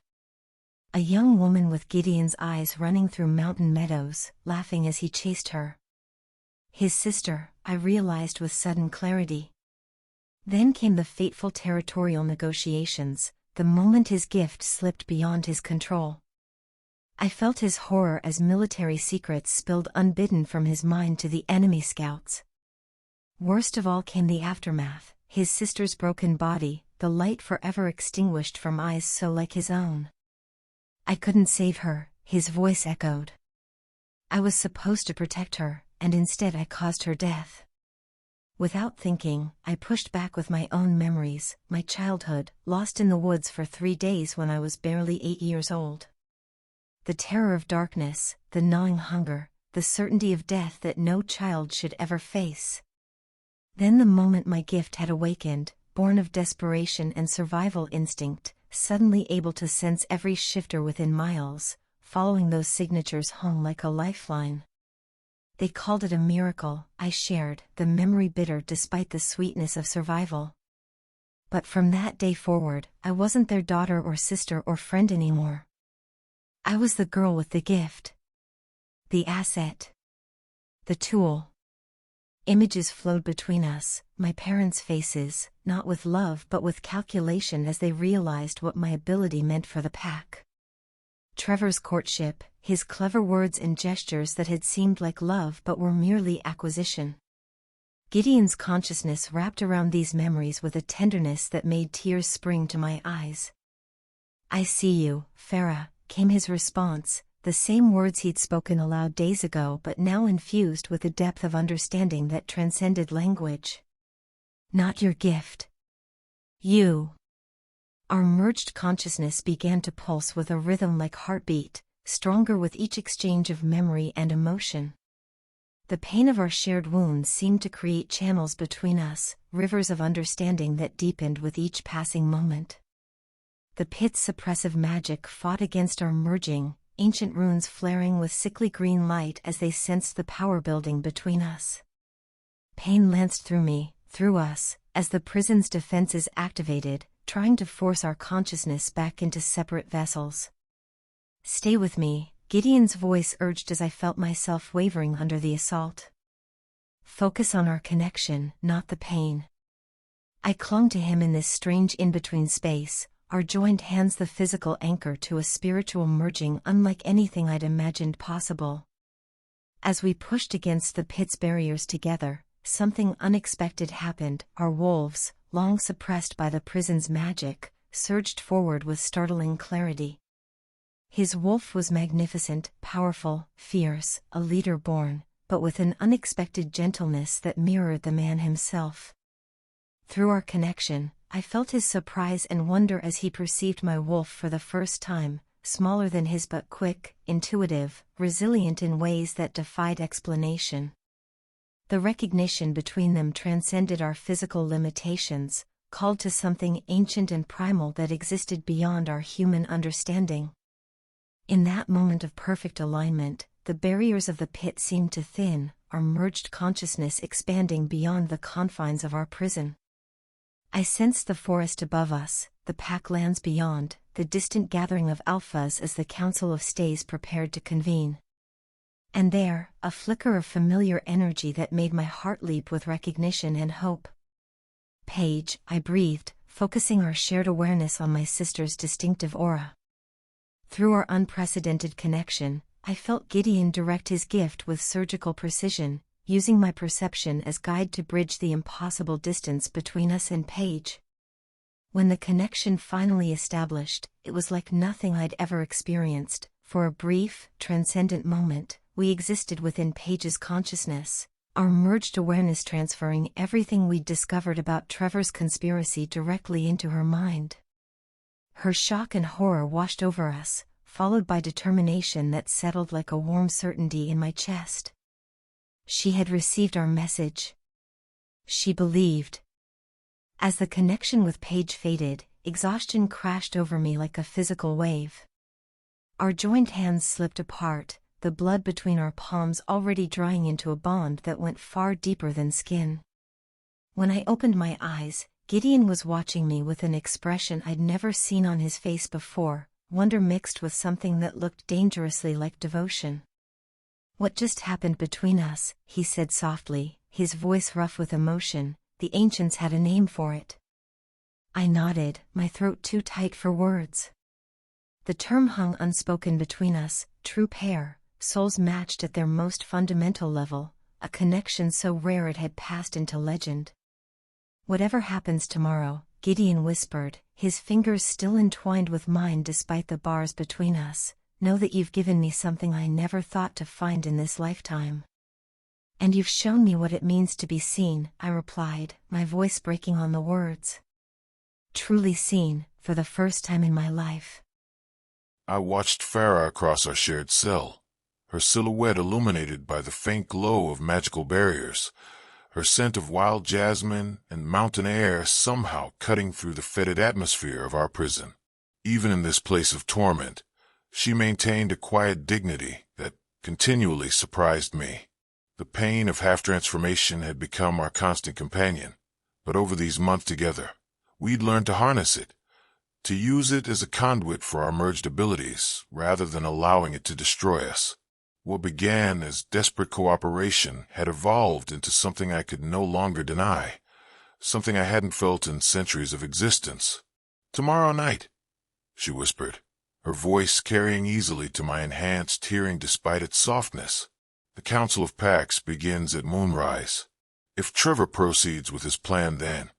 A young woman with Gideon's eyes running through mountain meadows, laughing as he chased her. His sister, I realized with sudden clarity. Then came the fateful territorial negotiations, the moment his gift slipped beyond his control. I felt his horror as military secrets spilled unbidden from his mind to the enemy scouts. Worst of all came the aftermath, his sister's broken body, the light forever extinguished from eyes so like his own. I couldn't save her, his voice echoed. I was supposed to protect her, and instead I caused her death. Without thinking, I pushed back with my own memories, my childhood, lost in the woods for 3 days when I was barely 8 years old. The terror of darkness, the gnawing hunger, the certainty of death that no child should ever face. Then the moment my gift had awakened, born of desperation and survival instinct, suddenly able to sense every shifter within miles, following those signatures home like a lifeline. They called it a miracle, I shared, the memory bitter despite the sweetness of survival. But from that day forward, I wasn't their daughter or sister or friend anymore. I was the girl with the gift. The asset. The tool. Images flowed between us, my parents' faces, not with love but with calculation as they realized what my ability meant for the pack. Trevor's courtship, his clever words and gestures that had seemed like love but were merely acquisition. Gideon's consciousness wrapped around these memories with a tenderness that made tears spring to my eyes. "I see you, Farah," came his response, the same words he'd spoken aloud days ago but now infused with a depth of understanding that transcended language. "Not your gift. You." Our merged consciousness began to pulse with a rhythm like heartbeat, stronger with each exchange of memory and emotion. The pain of our shared wounds seemed to create channels between us, rivers of understanding that deepened with each passing moment. The pit's suppressive magic fought against our merging, ancient runes flaring with sickly green light as they sensed the power building between us. Pain lanced through me, through us, as the prison's defenses activated, trying to force our consciousness back into separate vessels. "Stay with me," Gideon's voice urged as I felt myself wavering under the assault. "Focus on our connection, not the pain." I clung to him in this strange in-between space, our joined hands the physical anchor to a spiritual merging unlike anything I'd imagined possible. As we pushed against the pit's barriers together, something unexpected happened. Our wolves, long suppressed by the prison's magic, surged forward with startling clarity. His wolf was magnificent, powerful, fierce, a leader born, but with an unexpected gentleness that mirrored the man himself. Through our connection, I felt his surprise and wonder as he perceived my wolf for the first time, smaller than his but quick, intuitive, resilient in ways that defied explanation. The recognition between them transcended our physical limitations, called to something ancient and primal that existed beyond our human understanding. In that moment of perfect alignment, the barriers of the pit seemed to thin, our merged consciousness expanding beyond the confines of our prison. I sensed the forest above us, the pack lands beyond, the distant gathering of alphas as the Council of Stays prepared to convene. And there, a flicker of familiar energy that made my heart leap with recognition and hope. "Paige," I breathed, focusing our shared awareness on my sister's distinctive aura. Through our unprecedented connection, I felt Gideon direct his gift with surgical precision, using my perception as guide to bridge the impossible distance between us and Paige. When the connection finally established, it was like nothing I'd ever experienced. For a brief, transcendent moment, we existed within Paige's consciousness, our merged awareness transferring everything we'd discovered about Trevor's conspiracy directly into her mind. Her shock and horror washed over us, followed by determination that settled like a warm certainty in my chest. She had received our message. She believed. As the connection with Paige faded, exhaustion crashed over me like a physical wave. Our joined hands slipped apart, the blood between our palms already drying into a bond that went far deeper than skin. When I opened my eyes, Gideon was watching me with an expression I'd never seen on his face before, wonder mixed with something that looked dangerously like devotion. "What just happened between us?" he said softly, his voice rough with emotion. "The ancients had a name for it." I nodded, my throat too tight for words. The term hung unspoken between us: true pair, souls matched at their most fundamental level, a connection so rare it had passed into legend. "Whatever happens tomorrow," Gideon whispered, his fingers still entwined with mine despite the bars between us, "know that you've given me something I never thought to find in this lifetime." "And you've shown me what it means to be seen," I replied, my voice breaking on the words. "Truly seen, for the first time in my life." I watched Farah across our shared cell, her silhouette illuminated by the faint glow of magical barriers, her scent of wild jasmine and mountain air somehow cutting through the fetid atmosphere of our prison. Even in this place of torment, she maintained a quiet dignity that continually surprised me. The pain of half-transformation had become our constant companion, but over these months together, we'd learned to harness it, to use it as a conduit for our merged abilities, rather than allowing it to destroy us. What began as desperate cooperation had evolved into something I could no longer deny, something I hadn't felt in centuries of existence. "Tomorrow night," she whispered, her voice carrying easily to my enhanced hearing despite its softness. "The Council of Packs begins at moonrise. If Trevor proceeds with his plan then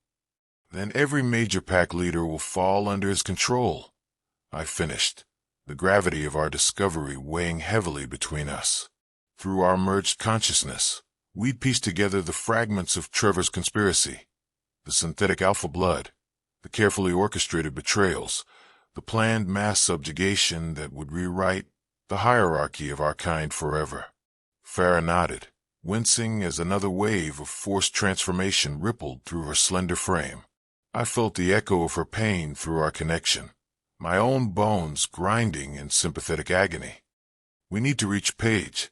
every major pack leader will fall under his control," I finished, the gravity of our discovery weighing heavily between us. Through our merged consciousness, we'd piece together the fragments of Trevor's conspiracy, the synthetic alpha blood, the carefully orchestrated betrayals, the planned mass subjugation that would rewrite the hierarchy of our kind forever. Farah nodded, wincing as another wave of forced transformation rippled through her slender frame. I felt the echo of her pain through our connection, my own bones grinding in sympathetic agony. "We need to reach Paige,"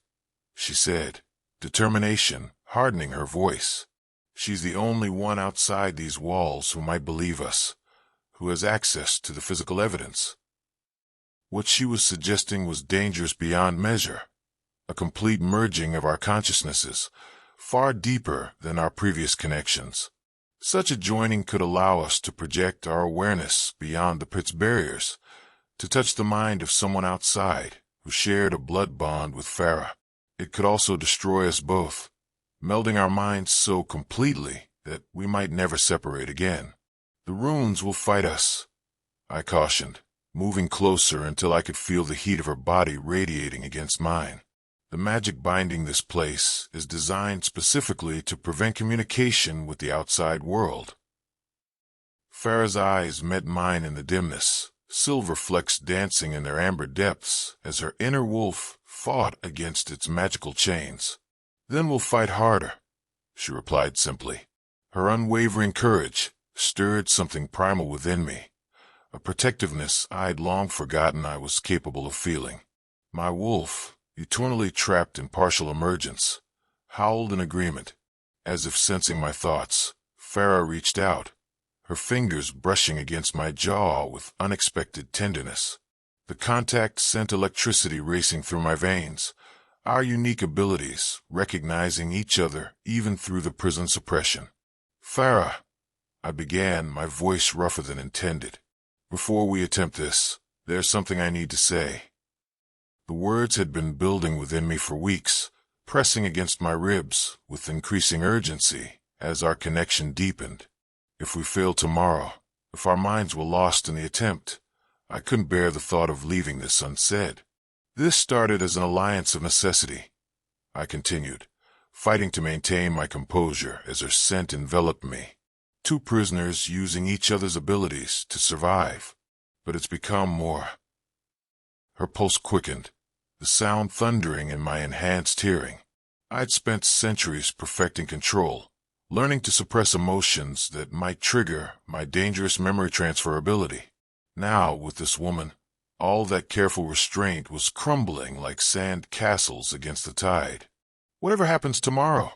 she said, determination hardening her voice. "She's the only one outside these walls who might believe us, who has access to the physical evidence." What she was suggesting was dangerous beyond measure, a complete merging of our consciousnesses, far deeper than our previous connections. Such a joining could allow us to project our awareness beyond the pit's barriers, to touch the mind of someone outside who shared a blood bond with Farah. It could also destroy us both, melding our minds so completely that we might never separate again. "The runes will fight us," I cautioned, moving closer until I could feel the heat of her body radiating against mine. "The magic binding this place is designed specifically to prevent communication with the outside world." Farah's eyes met mine in the dimness, silver flecks dancing in their amber depths as her inner wolf fought against its magical chains. "Then we'll fight harder," she replied simply. Her unwavering courage stirred something primal within me, a protectiveness I'd long forgotten I was capable of feeling. My wolf, eternally trapped in partial emergence, howled in agreement. As if sensing my thoughts, Farah reached out, her fingers brushing against my jaw with unexpected tenderness. The contact sent electricity racing through my veins, our unique abilities recognizing each other even through the prison suppression. "Farah," I began, my voice rougher than intended. "Before we attempt this, there's something I need to say." The words had been building within me for weeks, pressing against my ribs with increasing urgency as our connection deepened. If we failed tomorrow, if our minds were lost in the attempt, I couldn't bear the thought of leaving this unsaid. "This started as an alliance of necessity," I continued, fighting to maintain my composure as her scent enveloped me. "Two prisoners using each other's abilities to survive. But it's become more." Her pulse quickened, the sound thundering in my enhanced hearing. I'd spent centuries perfecting control, learning to suppress emotions that might trigger my dangerous memory transfer ability. Now, with this woman, All that careful restraint was crumbling like sand castles against the tide. "Whatever happens tomorrow?"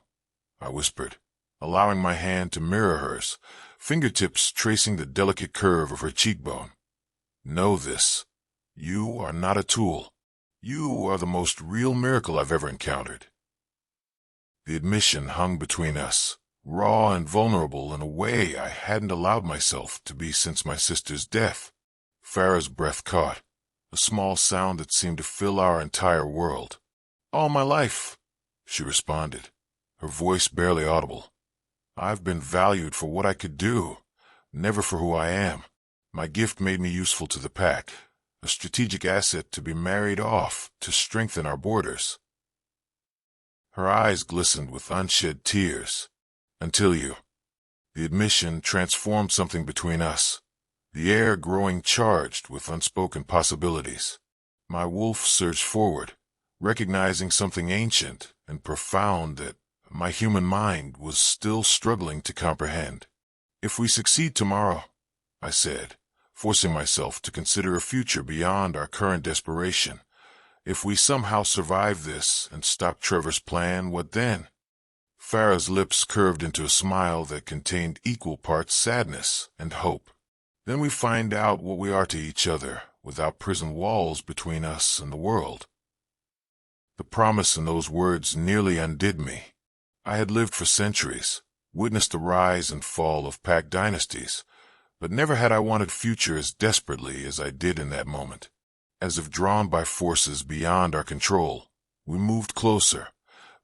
I whispered, allowing my hand to mirror hers, fingertips tracing the delicate curve of her cheekbone. "Know this. You are not a tool. You are the most real miracle I've ever encountered." The admission hung between us, raw and vulnerable in a way I hadn't allowed myself to be since my sister's death. Farah's breath caught, a small sound that seemed to fill our entire world. "All my life," she responded, her voice barely audible. "I've been valued for what I could do, never for who I am. My gift made me useful to the pack, a strategic asset to be married off to strengthen our borders." Her eyes glistened with unshed tears. "Until you." The admission transformed something between us, the air growing charged with unspoken possibilities. My wolf surged forward, recognizing something ancient and profound that my human mind was still struggling to comprehend. "If we succeed tomorrow," I said, forcing myself to consider a future beyond our current desperation. "If we somehow survive this and stop Trevor's plan, what then?" Farah's lips curved into a smile that contained equal parts sadness and hope. "Then we find out what we are to each other without prison walls between us and the world." The promise in those words nearly undid me. I had lived for centuries, witnessed the rise and fall of pack dynasties, but never had I wanted future as desperately as I did in that moment. As if drawn by forces beyond our control, we moved closer,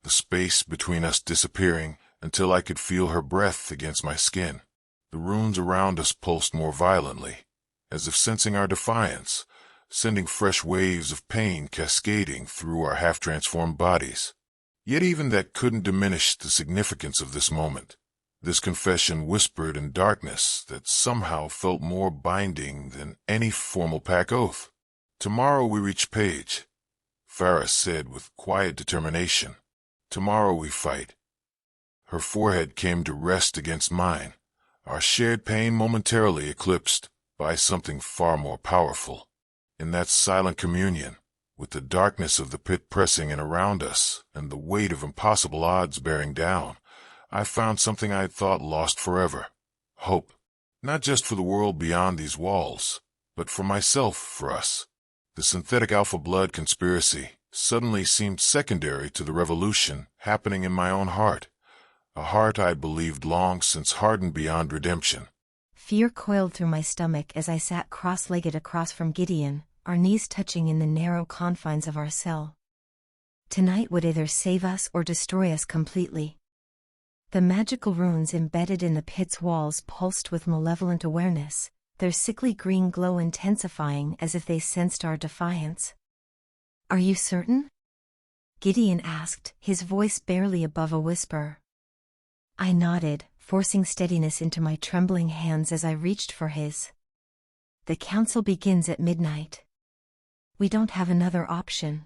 the space between us disappearing until I could feel her breath against my skin. The runes around us pulsed more violently, as if sensing our defiance, sending fresh waves of pain cascading through our half-transformed bodies. Yet even that couldn't diminish the significance of this moment. This confession whispered in darkness that somehow felt more binding than any formal pack oath. "Tomorrow we reach Page," Farah said with quiet determination. "Tomorrow we fight." Her forehead came to rest against mine, our shared pain momentarily eclipsed by something far more powerful. In that silent communion, with the darkness of the pit pressing in around us and the weight of impossible odds bearing down, I found something I had thought lost forever: hope. Not just for the world beyond these walls, but for myself, for us. The synthetic alpha blood conspiracy suddenly seemed secondary to the revolution happening in my own heart, a heart I'd believed long since hardened beyond redemption. Fear coiled through my stomach as I sat cross-legged across from Gideon, our knees touching in the narrow confines of our cell. Tonight would either save us or destroy us completely. The magical runes embedded in the pit's walls pulsed with malevolent awareness, their sickly green glow intensifying as if they sensed our defiance. "Are you certain?" Gideon asked, his voice barely above a whisper. I nodded, forcing steadiness into my trembling hands as I reached for his. "The council begins at midnight. We don't have another option."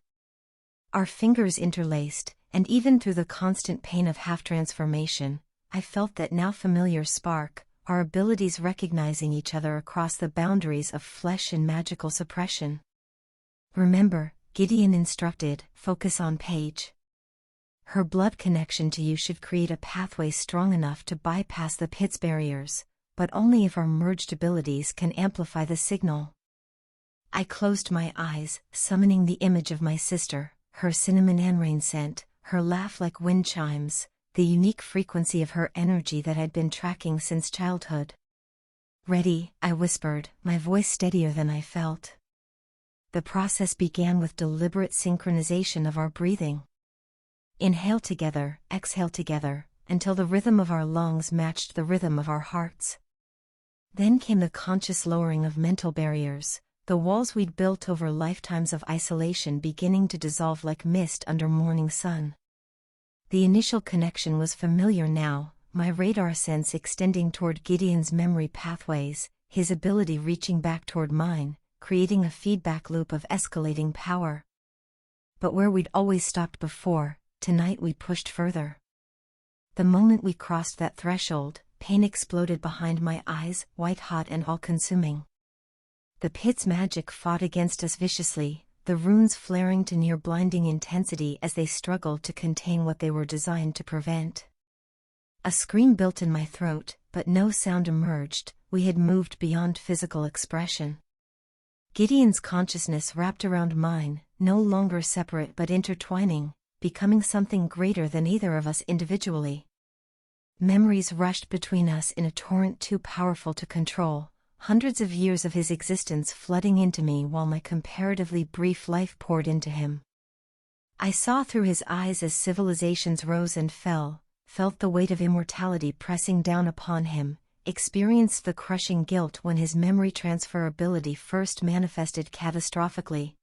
Our fingers interlaced, and even through the constant pain of half-transformation, I felt that now familiar spark, our abilities recognizing each other across the boundaries of flesh and magical suppression. "Remember," Gideon instructed, "focus on Paige. Her blood connection to you should create a pathway strong enough to bypass the pit's barriers, but only if our merged abilities can amplify the signal." I closed my eyes, summoning the image of my sister, her cinnamon and rain scent, her laugh like wind chimes, the unique frequency of her energy that I'd been tracking since childhood. "Ready," I whispered, my voice steadier than I felt. The process began with deliberate synchronization of our breathing. Inhale together, exhale together, until the rhythm of our lungs matched the rhythm of our hearts. Then came the conscious lowering of mental barriers, the walls we'd built over lifetimes of isolation beginning to dissolve like mist under morning sun. The initial connection was familiar now, my radar sense extending toward Gideon's memory pathways, his ability reaching back toward mine, creating a feedback loop of escalating power. But where we'd always stopped before, tonight we pushed further. The moment we crossed that threshold, pain exploded behind my eyes, white-hot and all-consuming. The pit's magic fought against us viciously, the runes flaring to near blinding intensity as they struggled to contain what they were designed to prevent. A scream built in my throat, but no sound emerged. We had moved beyond physical expression. Gideon's consciousness wrapped around mine, no longer separate but intertwining, becoming something greater than either of us individually. Memories rushed between us in a torrent too powerful to control, hundreds of years of his existence flooding into me while my comparatively brief life poured into him. I saw through his eyes as civilizations rose and fell, felt the weight of immortality pressing down upon him, experienced the crushing guilt when his memory transfer ability first manifested catastrophically.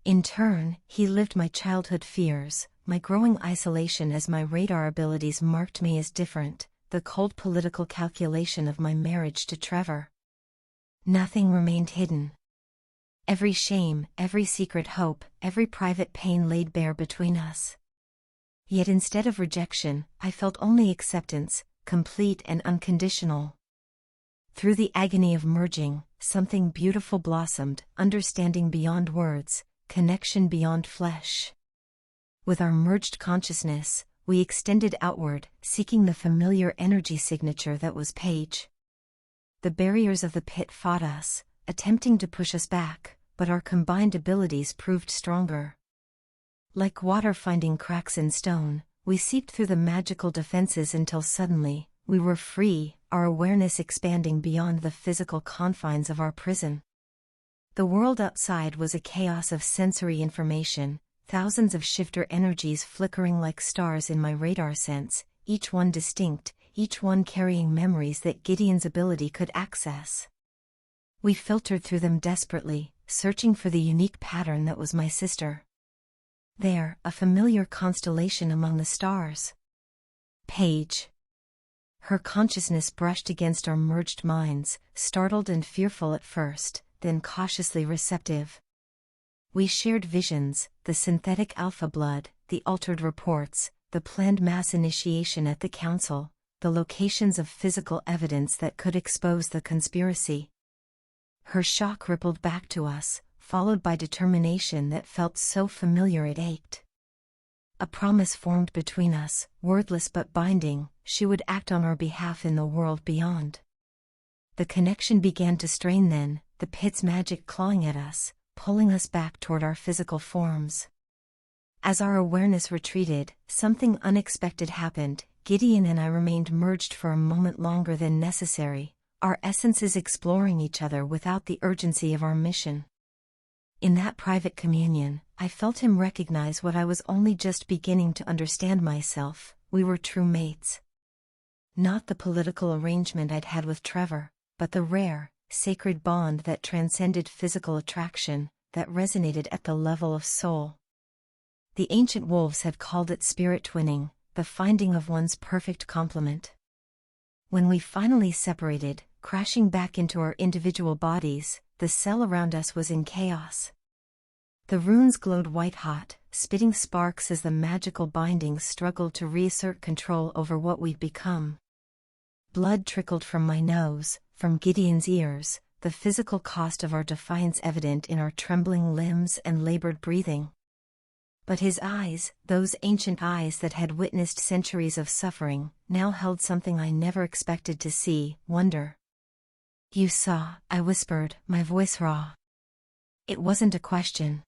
In turn, he lived my childhood fears, my growing isolation as my radar abilities marked me as different, the cold political calculation of my marriage to Trevor. Nothing remained hidden. Every shame, every secret hope, every private pain laid bare between us. Yet instead of rejection, I felt only acceptance, complete and unconditional. Through the agony of merging, something beautiful blossomed, understanding beyond words, connection beyond flesh. With our merged consciousness, we extended outward, seeking the familiar energy signature that was Paige. The barriers of the pit fought us, attempting to push us back, but our combined abilities proved stronger. Like water finding cracks in stone, we seeped through the magical defenses until suddenly, we were free, our awareness expanding beyond the physical confines of our prison. The world outside was a chaos of sensory information, thousands of shifter energies flickering like stars in my radar sense, each one distinct, each one carrying memories that Gideon's ability could access. We filtered through them desperately, searching for the unique pattern that was my sister. There, a familiar constellation among the stars. Paige. Her consciousness brushed against our merged minds, startled and fearful at first, then cautiously receptive. We shared visions, the synthetic alpha blood, the altered reports, the planned mass initiation at the council, the locations of physical evidence that could expose the conspiracy. Her shock rippled back to us, followed by determination that felt so familiar it ached. A promise formed between us, wordless but binding, she would act on our behalf in the world beyond. The connection began to strain then, the pit's magic clawing at us, pulling us back toward our physical forms. As our awareness retreated, something unexpected happened. Gideon and I remained merged for a moment longer than necessary, our essences exploring each other without the urgency of our mission. In that private communion, I felt him recognize what I was only just beginning to understand myself: we were true mates. Not the political arrangement I'd had with Trevor, but the rare, sacred bond that transcended physical attraction, that resonated at the level of soul. The ancient wolves had called it spirit twinning, the finding of one's perfect complement. When we finally separated, crashing back into our individual bodies, the cell around us was in chaos. The runes glowed white-hot, spitting sparks as the magical bindings struggled to reassert control over what we'd become. Blood trickled from my nose, from Gideon's ears, the physical cost of our defiance evident in our trembling limbs and labored breathing. But his eyes, those ancient eyes that had witnessed centuries of suffering, now held something I never expected to see: wonder. "You saw," I whispered, my voice raw. "It wasn't a question."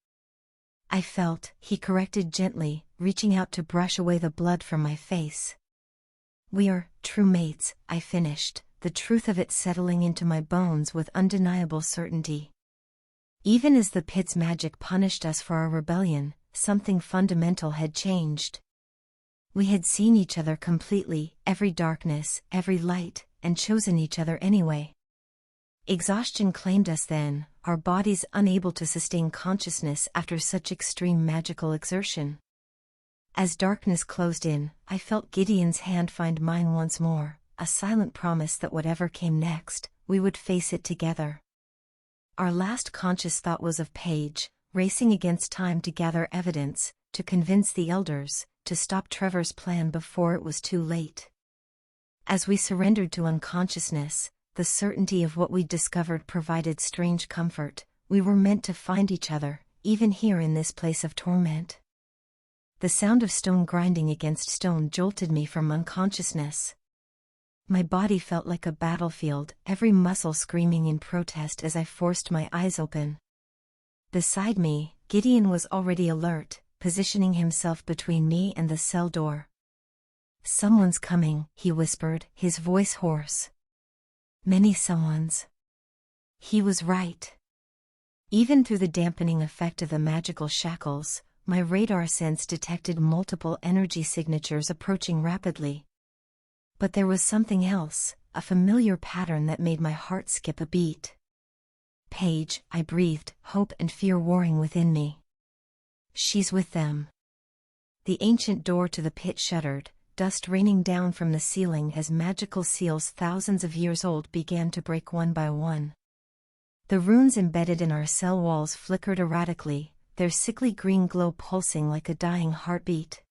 "I felt," he corrected gently, reaching out to brush away the blood from my face. "We are true mates," I finished, the truth of it settling into my bones with undeniable certainty. Even as the pit's magic punished us for our rebellion, something fundamental had changed. We had seen each other completely, every darkness, every light, and chosen each other anyway. Exhaustion claimed us then, our bodies unable to sustain consciousness after such extreme magical exertion. As darkness closed in, I felt Gideon's hand find mine once more, a silent promise that whatever came next, we would face it together. Our last conscious thought was of Paige, racing against time to gather evidence, to convince the elders, to stop Trevor's plan before it was too late. As we surrendered to unconsciousness, the certainty of what we'd discovered provided strange comfort. We were meant to find each other, even here in this place of torment. The sound of stone grinding against stone jolted me from unconsciousness. My body felt like a battlefield, every muscle screaming in protest as I forced my eyes open. Beside me, Gideon was already alert, positioning himself between me and the cell door. "Someone's coming," he whispered, his voice hoarse. Many someones. He was right. Even through the dampening effect of the magical shackles, my radar sense detected multiple energy signatures approaching rapidly. But there was something else, a familiar pattern that made my heart skip a beat. "Paige," I breathed, hope and fear warring within me. "She's with them." The ancient door to the pit shuddered, dust raining down from the ceiling as magical seals thousands of years old began to break one by one. The runes embedded in our cell walls flickered erratically, their sickly green glow pulsing like a dying heartbeat.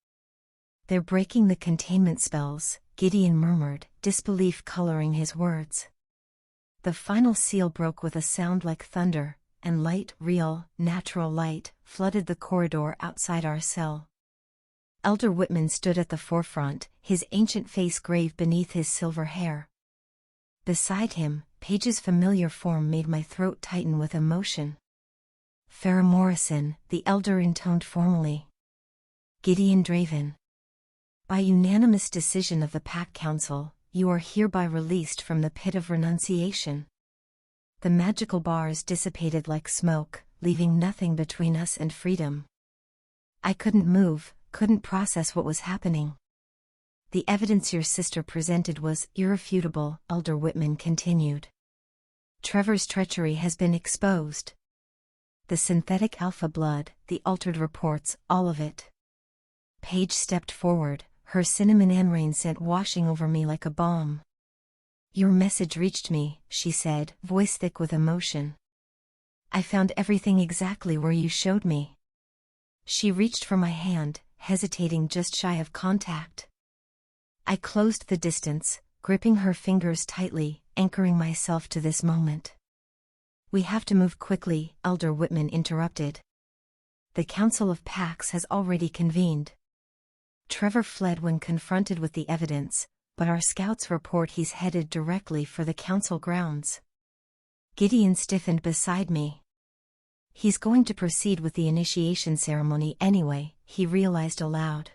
"They're breaking the containment spells," Gideon murmured, disbelief coloring his words. The final seal broke with a sound like thunder, and light, real, natural light, flooded the corridor outside our cell. Elder Whitman stood at the forefront, his ancient face grave beneath his silver hair. Beside him, Paige's familiar form made my throat tighten with emotion. "Farrah Morrison," the elder intoned formally. "Gideon Draven. By unanimous decision of the Pack Council, you are hereby released from the Pit of Renunciation." The magical bars dissipated like smoke, leaving nothing between us and freedom. I couldn't move, couldn't process what was happening. "The evidence your sister presented was irrefutable," Elder Whitman continued. "Trevor's treachery has been exposed. The synthetic alpha blood, the altered reports, all of it." Paige stepped forward, her cinnamon and rain scent washing over me like a balm. "Your message reached me," she said, voice thick with emotion. "I found everything exactly where you showed me." She reached for my hand, hesitating just shy of contact. I closed the distance, gripping her fingers tightly, anchoring myself to this moment. "We have to move quickly," Elder Whitman interrupted. "The Council of Packs has already convened. Trevor fled when confronted with the evidence, but our scouts report he's headed directly for the council grounds." Gideon stiffened beside me. "He's going to proceed with the initiation ceremony anyway," he realized aloud.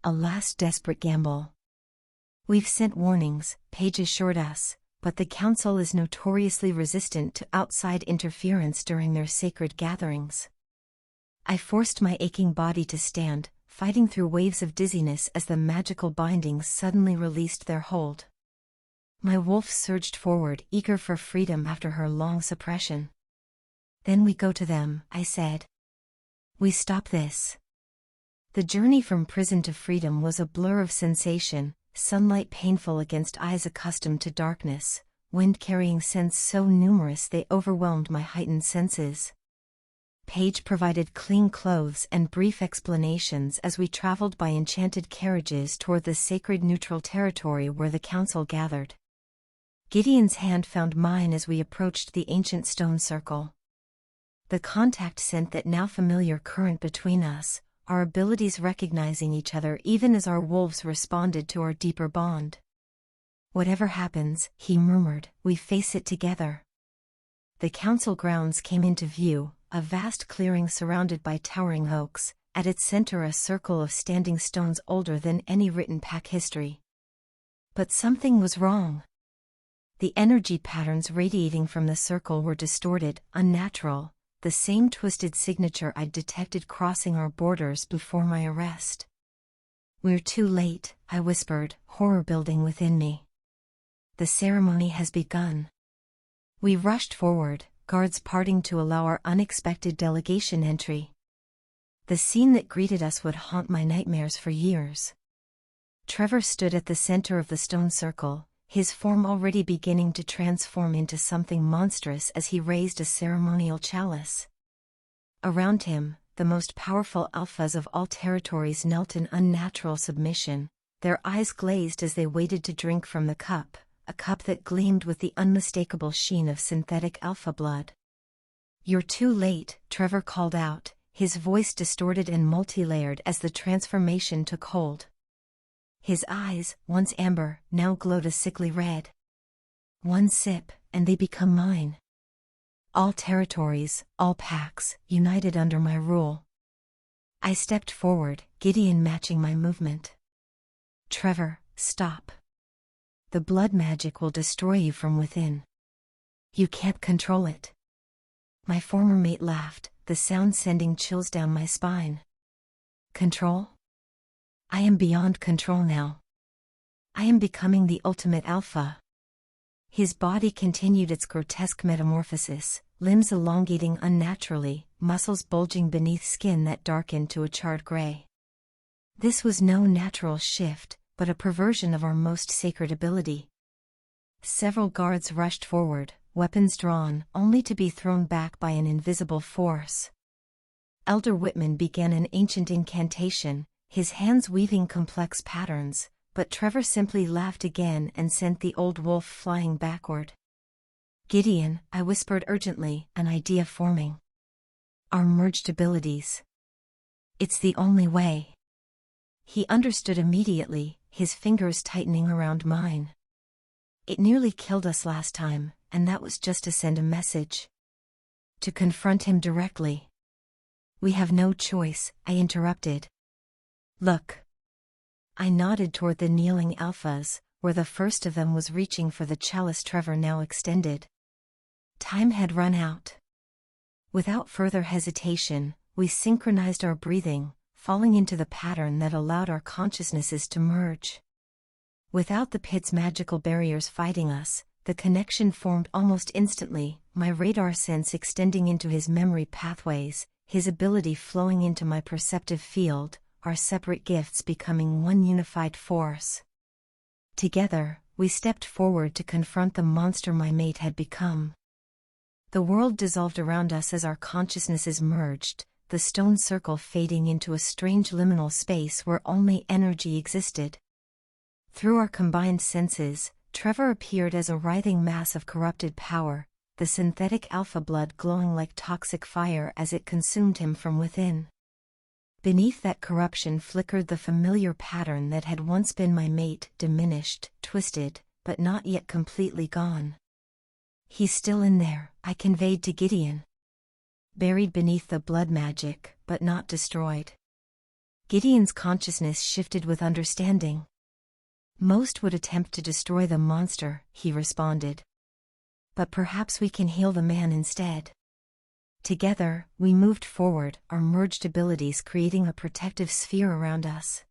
"A last desperate gamble." "We've sent warnings," Paige assured us, "but the council is notoriously resistant to outside interference during their sacred gatherings." I forced my aching body to stand, fighting through waves of dizziness as the magical bindings suddenly released their hold. My wolf surged forward, eager for freedom after her long suppression. "Then we go to them," I said. "We stop this." The journey from prison to freedom was a blur of sensation, sunlight painful against eyes accustomed to darkness, wind-carrying scents so numerous they overwhelmed my heightened senses. Paige provided clean clothes and brief explanations as we traveled by enchanted carriages toward the sacred neutral territory where the council gathered. Gideon's hand found mine as we approached the ancient stone circle. The contact sent that now familiar current between us, our abilities recognizing each other even as our wolves responded to our deeper bond. "Whatever happens," he murmured, "we face it together." The council grounds came into view, a vast clearing surrounded by towering oaks, at its center a circle of standing stones older than any written pack history. But something was wrong. The energy patterns radiating from the circle were distorted, unnatural, the same twisted signature I'd detected crossing our borders before my arrest. "We're too late," I whispered, horror building within me. "The ceremony has begun." We rushed forward, guards parting to allow our unexpected delegation entry. The scene that greeted us would haunt my nightmares for years. Trevor stood at the center of the stone circle, his form already beginning to transform into something monstrous as he raised a ceremonial chalice. Around him, the most powerful alphas of all territories knelt in unnatural submission, their eyes glazed as they waited to drink from the cup, a cup that gleamed with the unmistakable sheen of synthetic alpha blood. "You're too late," Trevor called out, his voice distorted and multi-layered as the transformation took hold. His eyes, once amber, now glowed a sickly red. "One sip, and they become mine. All territories, all packs, united under my rule." I stepped forward, Gideon matching my movement. "Trevor, stop. The blood magic will destroy you from within. You can't control it." My former mate laughed, the sound sending chills down my spine. "Control? I am beyond control now. I am becoming the ultimate alpha." His body continued its grotesque metamorphosis, limbs elongating unnaturally, muscles bulging beneath skin that darkened to a charred gray. This was no natural shift, but a perversion of our most sacred ability. Several guards rushed forward, weapons drawn, only to be thrown back by an invisible force. Elder Whitman began an ancient incantation, his hands weaving complex patterns, but Trevor simply laughed again and sent the old wolf flying backward. "Gideon," I whispered urgently, an idea forming. "Our merged abilities. It's the only way." He understood immediately, his fingers tightening around mine. "It nearly killed us last time, and that was just to send a message. To confront him directly." "We have no choice," I interrupted. "Look." I nodded toward the kneeling alphas, where the first of them was reaching for the chalice Trevor now extended. Time had run out. Without further hesitation, we synchronized our breathing, falling into the pattern that allowed our consciousnesses to merge. Without the pit's magical barriers fighting us, the connection formed almost instantly, my radar sense extending into his memory pathways, his ability flowing into my perceptive field, our separate gifts becoming one unified force. Together, we stepped forward to confront the monster my mate had become. The world dissolved around us as our consciousnesses merged, the stone circle fading into a strange liminal space where only energy existed. Through our combined senses, Trevor appeared as a writhing mass of corrupted power, the synthetic alpha blood glowing like toxic fire as it consumed him from within. Beneath that corruption flickered the familiar pattern that had once been my mate, diminished, twisted, but not yet completely gone. "He's still in there," I conveyed to Gideon. "Buried beneath the blood magic, but not destroyed." Gideon's consciousness shifted with understanding. "Most would attempt to destroy the monster," he responded. "But perhaps we can heal the man instead." Together, we moved forward, our merged abilities creating a protective sphere around us.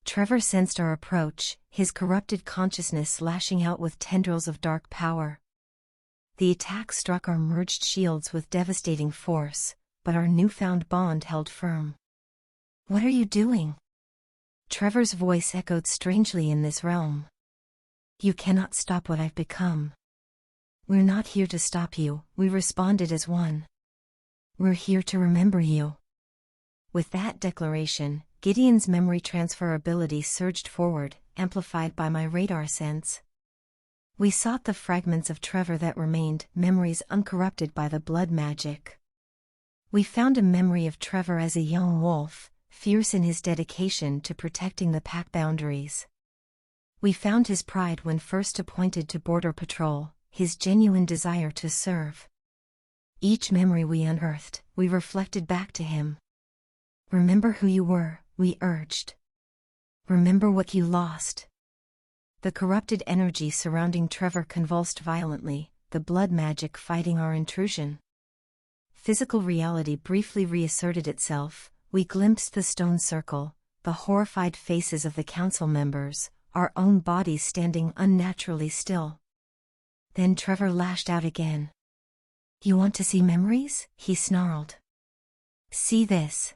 Trevor sensed our approach, his corrupted consciousness lashing out with tendrils of dark power. The attack struck our merged shields with devastating force, but our newfound bond held firm. "What are you doing?" Trevor's voice echoed strangely in this realm. "You cannot stop what I've become." "We're not here to stop you," we responded as one. "We're here to remember you." With that declaration, Gideon's memory transfer ability surged forward, amplified by my radar sense. We sought the fragments of Trevor that remained, memories uncorrupted by the blood magic. We found a memory of Trevor as a young wolf, fierce in his dedication to protecting the pack boundaries. We found his pride when first appointed to border patrol, his genuine desire to serve. Each memory we unearthed, we reflected back to him. "Remember who you were," we urged. "Remember what you lost." The corrupted energy surrounding Trevor convulsed violently, the blood magic fighting our intrusion. Physical reality briefly reasserted itself, we glimpsed the stone circle, the horrified faces of the council members, our own bodies standing unnaturally still. Then Trevor lashed out again. "You want to see memories?" he snarled. "See this."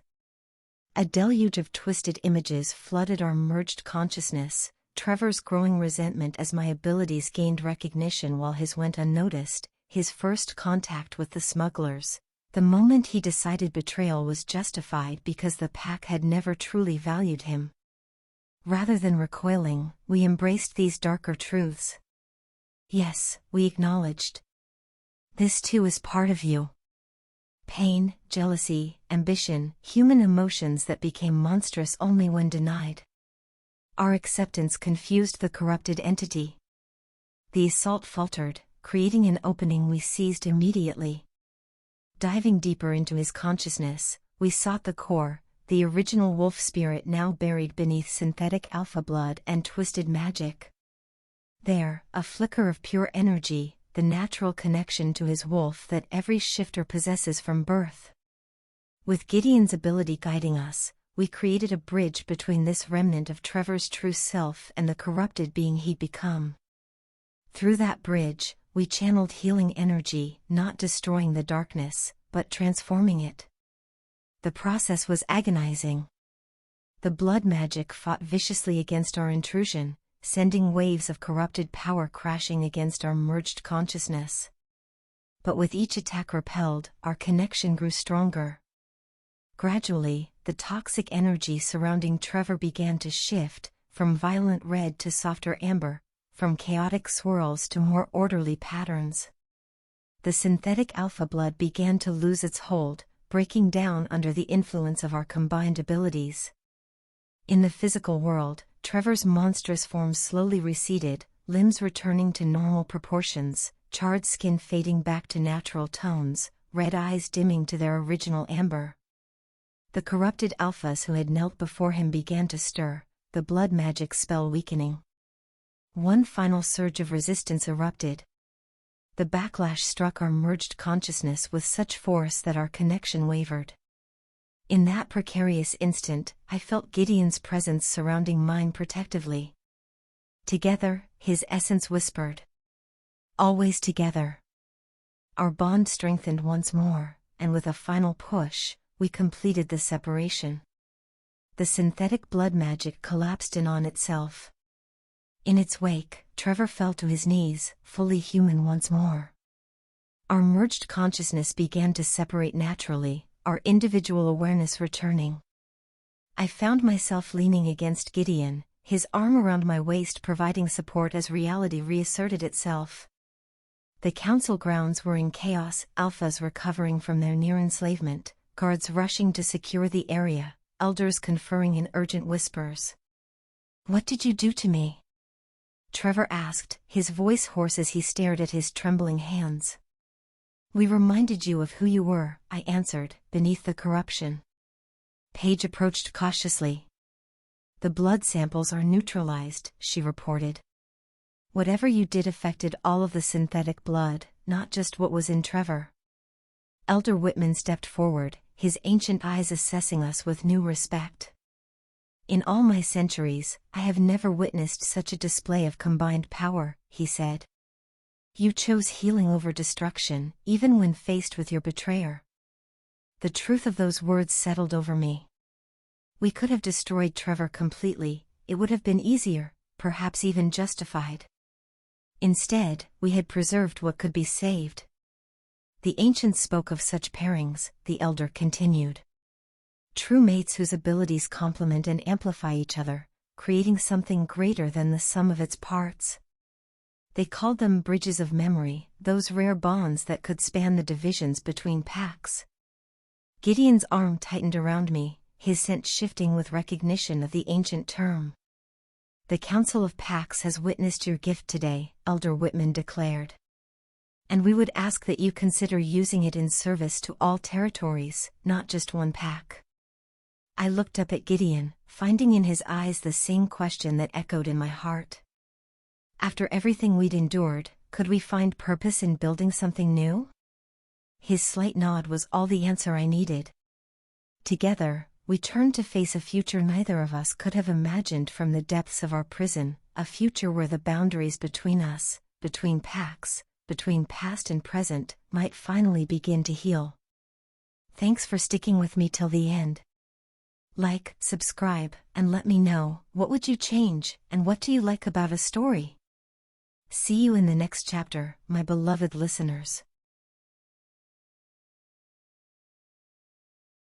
A deluge of twisted images flooded our merged consciousness, Trevor's growing resentment as my abilities gained recognition while his went unnoticed, his first contact with the smugglers, the moment he decided betrayal was justified because the pack had never truly valued him. Rather than recoiling, we embraced these darker truths. Yes, we acknowledged. This too is part of you. Pain, jealousy, ambition, human emotions that became monstrous only when denied. Our acceptance confused the corrupted entity. The assault faltered, creating an opening we seized immediately. Diving deeper into his consciousness, we sought the core, the original wolf spirit now buried beneath synthetic alpha blood and twisted magic. There, a flicker of pure energy, the natural connection to his wolf that every shifter possesses from birth. With Gideon's ability guiding us, we created a bridge between this remnant of Trevor's true self and the corrupted being he'd become. Through that bridge, we channeled healing energy, not destroying the darkness, but transforming it. The process was agonizing. The blood magic fought viciously against our intrusion, sending waves of corrupted power crashing against our merged consciousness. But with each attack repelled, our connection grew stronger. Gradually, the toxic energy surrounding Trevor began to shift, from violent red to softer amber, from chaotic swirls to more orderly patterns. The synthetic alpha blood began to lose its hold, breaking down under the influence of our combined abilities. In the physical world, Trevor's monstrous form slowly receded, limbs returning to normal proportions, charred skin fading back to natural tones, red eyes dimming to their original amber. The corrupted alphas who had knelt before him began to stir, the blood magic spell weakening. One final surge of resistance erupted. The backlash struck our merged consciousness with such force that our connection wavered. In that precarious instant, I felt Gideon's presence surrounding mine protectively. Together, his essence whispered. Always together. Our bond strengthened once more, and with a final push, we completed the separation. The synthetic blood magic collapsed in on itself. In its wake, Trevor fell to his knees, fully human once more. Our merged consciousness began to separate naturally, our individual awareness returning. I found myself leaning against Gideon, his arm around my waist providing support as reality reasserted itself. The council grounds were in chaos, alphas recovering from their near enslavement, guards rushing to secure the area, elders conferring in urgent whispers. "What did you do to me?" Trevor asked, his voice hoarse as he stared at his trembling hands. "We reminded you of who you were," I answered, beneath the corruption. Paige approached cautiously. "The blood samples are neutralized," she reported. "Whatever you did affected all of the synthetic blood, not just what was in Trevor." Elder Whitman stepped forward, his ancient eyes assessing us with new respect. "In all my centuries, I have never witnessed such a display of combined power," he said. "You chose healing over destruction, even when faced with your betrayer." The truth of those words settled over me. We could have destroyed Trevor completely, it would have been easier, perhaps even justified. Instead, we had preserved what could be saved. "The ancients spoke of such pairings," the elder continued. "True mates whose abilities complement and amplify each other, creating something greater than the sum of its parts. They called them bridges of memory, those rare bonds that could span the divisions between packs." Gideon's arm tightened around me, his sense shifting with recognition of the ancient term. "The Council of Packs has witnessed your gift today," Elder Whitman declared. "And we would ask that you consider using it in service to all territories, not just one pack." I looked up at Gideon, finding in his eyes the same question that echoed in my heart. After everything we'd endured, could we find purpose in building something new? His slight nod was all the answer I needed. Together, we turned to face a future neither of us could have imagined from the depths of our prison, a future where the boundaries between us, between packs, between past and present, might finally begin to heal. Thanks for sticking with me till the end. Like, subscribe, and let me know, what would you change, and what do you like about a story? See you in the next chapter, my beloved listeners.